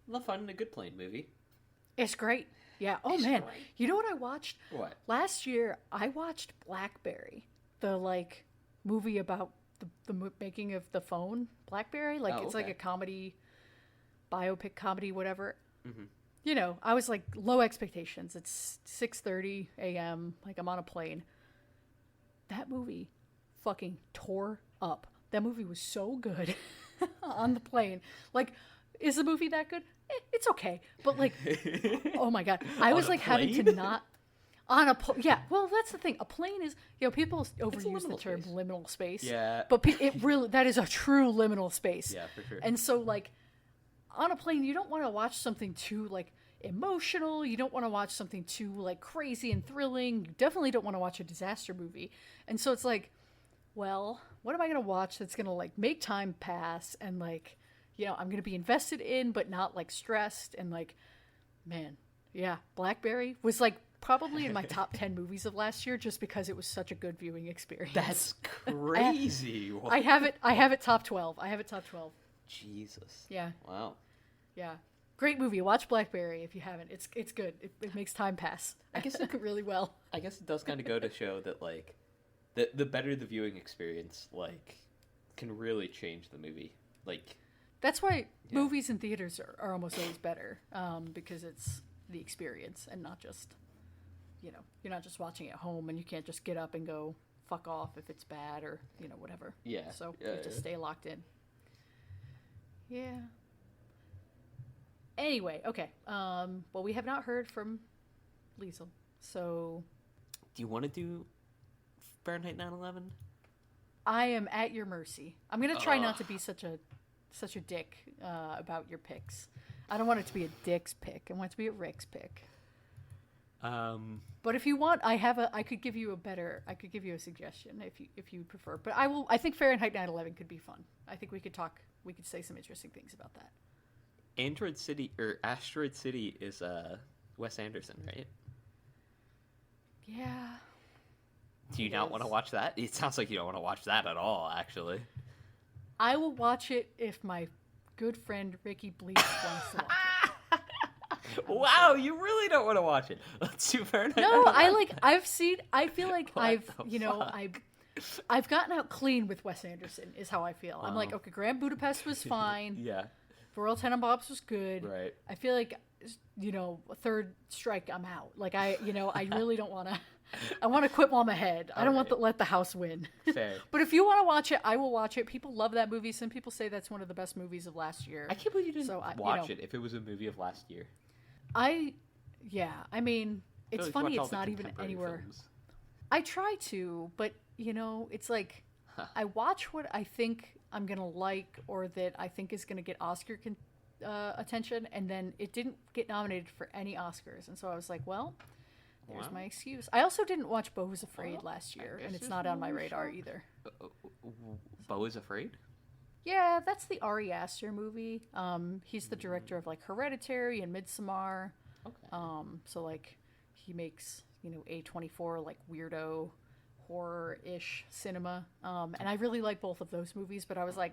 love finding a good plane movie. It's great. Yeah. Oh man, great. You know what I watched? What? Last year I watched Blackberry, the like movie about the making of the phone Blackberry. Like it's like a comedy, biopic comedy, whatever. Mm-hmm. You know, I was like low expectations. It's 6:30 a.m. Like I'm on a plane. That movie fucking tore up. That movie was so good. on the plane. Like, is the movie that good? It's okay. But like, oh my God. I was like having to not on a yeah. Well, that's the thing. A plane is, people overuse the term liminal space. Yeah. But it really, that is a true liminal space. Yeah, for sure. And so like on a plane, you don't want to watch something too like emotional. You don't want to watch something too like crazy and thrilling. You definitely don't want to watch a disaster movie. And so it's like, well, what am I going to watch that's going to like make time pass and like, I'm going to be invested in, but not like stressed. And like, man, yeah, Blackberry was like probably in my top 10 movies of last year just because it was such a good viewing experience. That's crazy. I have it top 12. I have it top 12. Jesus. Yeah. Wow. Yeah. Great movie. Watch Blackberry if you haven't. It's good. It makes time pass. I guess it really well. I guess it does kind of go to show that like the better the viewing experience, like, can really change the movie. Like, that's why movies in theaters are almost always better, because it's the experience and not just, you're not just watching at home and you can't just get up and go fuck off if it's bad or, whatever. Yeah. So you have to stay locked in. Yeah. Anyway, okay. Well, we have not heard from Liesl, so... Do you want to do Fahrenheit 9/11? I am at your mercy. I'm going to try not to be such a dick about your picks. I don't want it to be a dick's pick. I want it to be a Rick's pick. But if you want, I could give you a suggestion if you prefer. But I think Fahrenheit 9/11 could be fun. I think we could say some interesting things about that. Asteroid City is Wes Anderson, right? Yeah. Do you not want to watch that? It sounds like you don't want to watch that at all, actually. I will watch it if my good friend Ricky Bleach wants to watch it. Wow, you really don't want to watch it. Let's do Fahrenheit. No, I feel like I've gotten out clean with Wes Anderson is how I feel. I'm like, okay, Grand Budapest was fine. Yeah. For Royal Tenenbaums was good. Right. I feel like, a third strike, I'm out. Like I really don't want to. I want to quit while I'm ahead. I don't want to let the house win. Fair. But if you want to watch it, I will watch it. People love that movie. Some people say that's one of the best movies of last year. I can't believe you didn't watch it if it was a movie of last year. I mean, it's funny. It's not even anywhere. Films. I try to, but it's like I watch what I think I'm gonna like or that I think is gonna get Oscar attention, and then it didn't get nominated for any Oscars, and so I was like, well, there's my excuse. I also didn't watch Beau is Afraid last year, and it's not on my radar either. Beau is Afraid? Yeah, that's the Ari Aster movie. He's the director of like Hereditary and Midsommar. Okay. So like he makes A24 like weirdo horror-ish cinema. And I really like both of those movies, but I was like,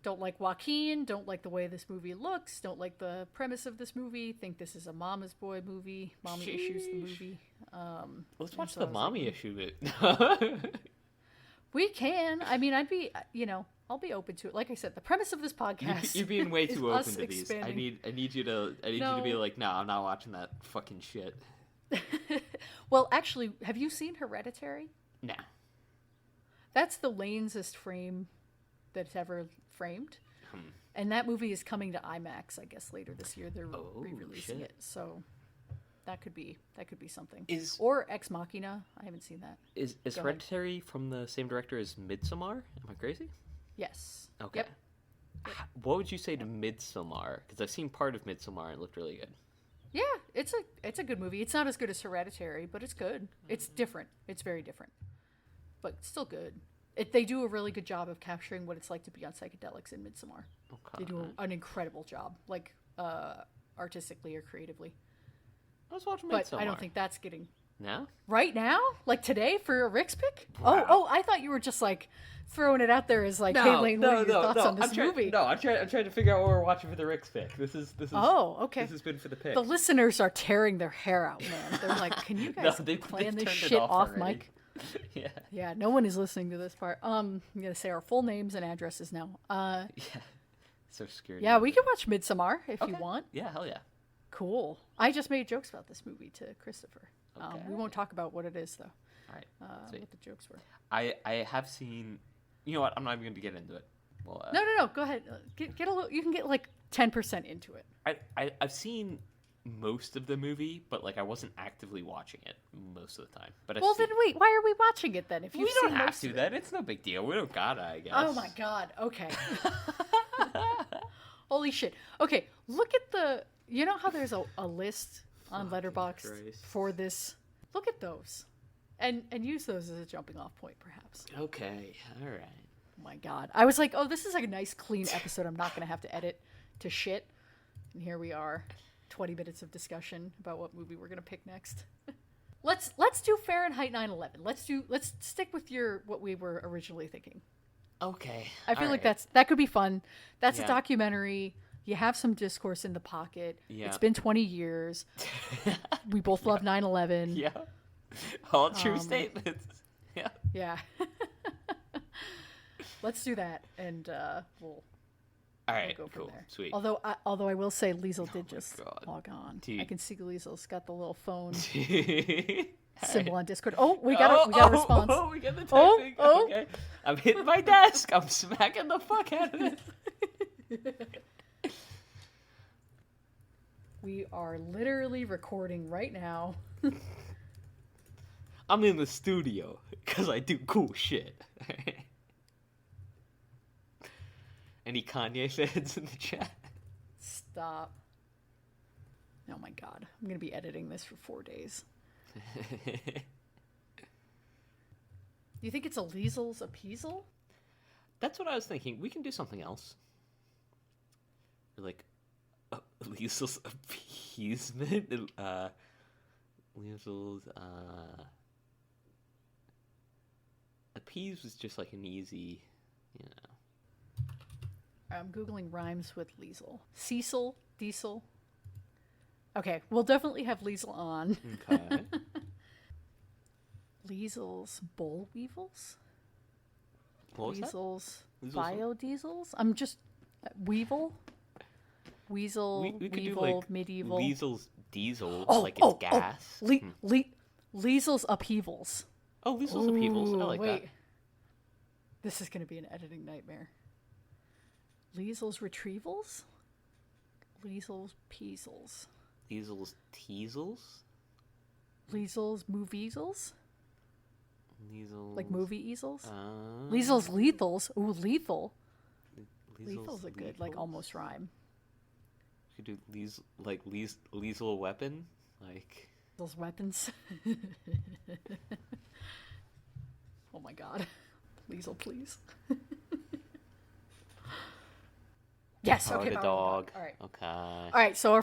don't like Joaquin, don't like the way this movie looks, don't like the premise of this movie, think this is a mama's boy movie, mommy issues the movie. Let's watch the mommy issue bit. We can. I mean, I'd be, I'll be open to it. Like I said, the premise of this podcast. You're being way too open to these. Expanding. I need you to be like, no, I'm not watching that fucking shit. Well, actually, have you seen Hereditary? No. That's the lamest frame that's ever framed. And that movie is coming to IMAX, I guess, later this year. They're re-releasing it. So that could be something. Or Ex Machina. I haven't seen that. Is Hereditary from the same director as Midsommar? Am I crazy? Yes. Okay. Yep. What would you say to Midsommar? Because I've seen part of Midsommar and it looked really good. Yeah, it's a good movie. It's not as good as Hereditary, but it's good. It's different. It's very different, but still good. They do a really good job of capturing what it's like to be on psychedelics in Midsommar. Okay. They do an incredible job, like artistically or creatively. I was watching Midsommar. But I don't think that's getting... No? Right now? Like today for a Rick's pick? Wow. Oh, I thought you were just like throwing it out there as like, hey Lane, what are your thoughts on this movie? No, I'm trying to figure out what we're watching for the Rick's pick. This is Oh, okay. This has been for the pick. The listeners are tearing their hair out, man. They're like, can you guys plan this shit off, Mike? Yeah. Yeah, no one is listening to this part. I'm gonna say our full names and addresses now. Yeah. So scared. Yeah, we can watch Midsommar if you want. Yeah, hell yeah. Cool. I just made jokes about this movie to Christopher. Okay. We won't talk about what it is, though. All right. What the jokes were. I have seen... You know what? I'm not even going to get into it. Well, No. Go ahead. Get a little. You can get like 10% into it. I've seen most of the movie, but like I wasn't actively watching it most of the time. But Well, then wait. Why are we watching it then? If we don't have to. Then it's no big deal. We don't gotta. I guess. Oh my god. Okay. Holy shit. Okay. Look at the. You know how there's a list on Letterboxd for this. Look at those, and use those as a jumping off point, perhaps. Okay. All right. Oh my god. I was like, oh, this is like a nice clean episode. I'm not gonna have to edit to shit. And here we are, 20 minutes of discussion about what movie we're gonna pick next. Let's do Fahrenheit 9/11. Let's stick with what we were originally thinking. Okay. I feel like that could be fun. That's a documentary. You have some discourse in the pocket. Yeah. It's been 20 years. We both love 9/11. Yeah. All true statements. Yeah. Yeah. Let's do that, and we'll go from there. Sweet. Although I will say, Liesel did just God. log on. Dude. I can see Liesel's got the little phone Symbol symbol on Discord. Oh, we got a response. Oh, we got the typing. Oh. Okay. I'm hitting my desk. I'm smacking the fuck out of it. We are literally recording right now. I'm in the studio because I do cool shit. Any Kanye fans in the chat? Stop. Oh my god. I'm going to be editing this for 4 days. You think it's a Liesel's appeasal? That's what I was thinking. We can do something else. Like, Liesel's appeasement? Liesel's, appease was just like an easy, you know. I'm Googling rhymes with Liesel. Cecil? Diesel? Okay, we'll definitely have Liesel on. Okay. Liesel's boll weevils? What was that? Liesel's Liesel's biodiesels? I'm just... Weevil? Weasel, we could weevil, do like medieval... Liesel's diesel, like it's gas. Liesel's upheavals. Oh, Liesel's upheavals. I like that. This is going to be an editing nightmare. Liesel's retrievals? Liesel's peasels. Liesel's teasels? Liesel's moviesels? Liesel's... Like movie easels? Liesel's lethals. Ooh, lethal. Liesel's Lethal's a good, like, almost rhyme. You could do Liesel weapon? Like... Those weapons. Oh my god. Liesel, please. Yes, Power okay. the dog. All right. Okay. All right, so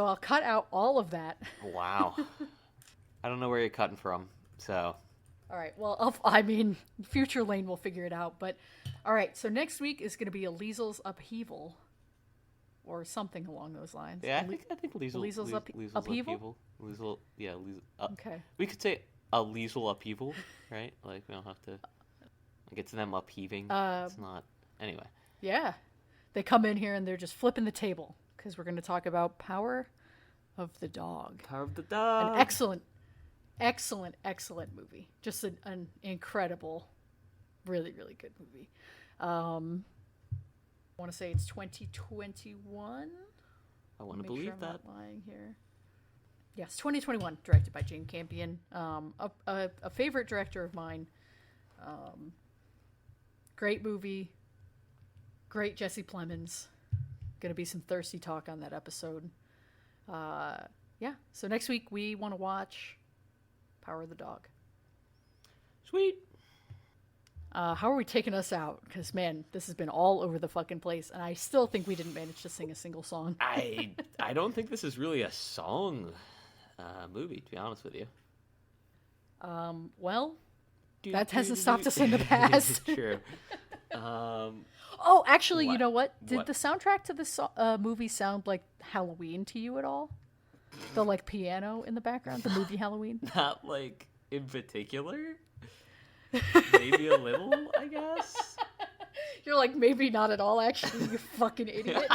I'll cut out all of that. Wow. I don't know where you're cutting from, so... All right, well, future Lane will figure it out, but... All right, so next week is going to be a Liesel's upheaval. Or something along those lines. Yeah, I think Liesel's upheaval? Liesel, yeah, Liesel. Okay. We could say a Liesel upheaval, right? Like, we don't have to... Like, it's them upheaving. It's not... Anyway. Yeah. They come in here and they're just flipping the table. Because we're going to talk about Power of the Dog. Power of the Dog. An excellent movie. Just an incredible, really, really good movie. I want to say it's 2021. I want to believe that. I'm not lying here. Yes, 2021, directed by Jane Campion. A favorite director of mine. Great movie. Great Jesse Plemons. Gonna be some thirsty talk on that episode. Yeah, so next week we want to watch Power of the Dog. Sweet. How are we taking us out? Because, man, this has been all over the fucking place, and I still think we didn't manage to sing a single song. I don't think this is really a song movie, to be honest with you. Well, that hasn't stopped us in the past. True. Oh, actually, you know what? Did What? the soundtrack to this movie sound like Halloween to you at all? The, like, piano in the background? The movie Halloween? Not, like, in particular. Maybe a little, I guess. You're like, maybe not at all, actually, you fucking idiot.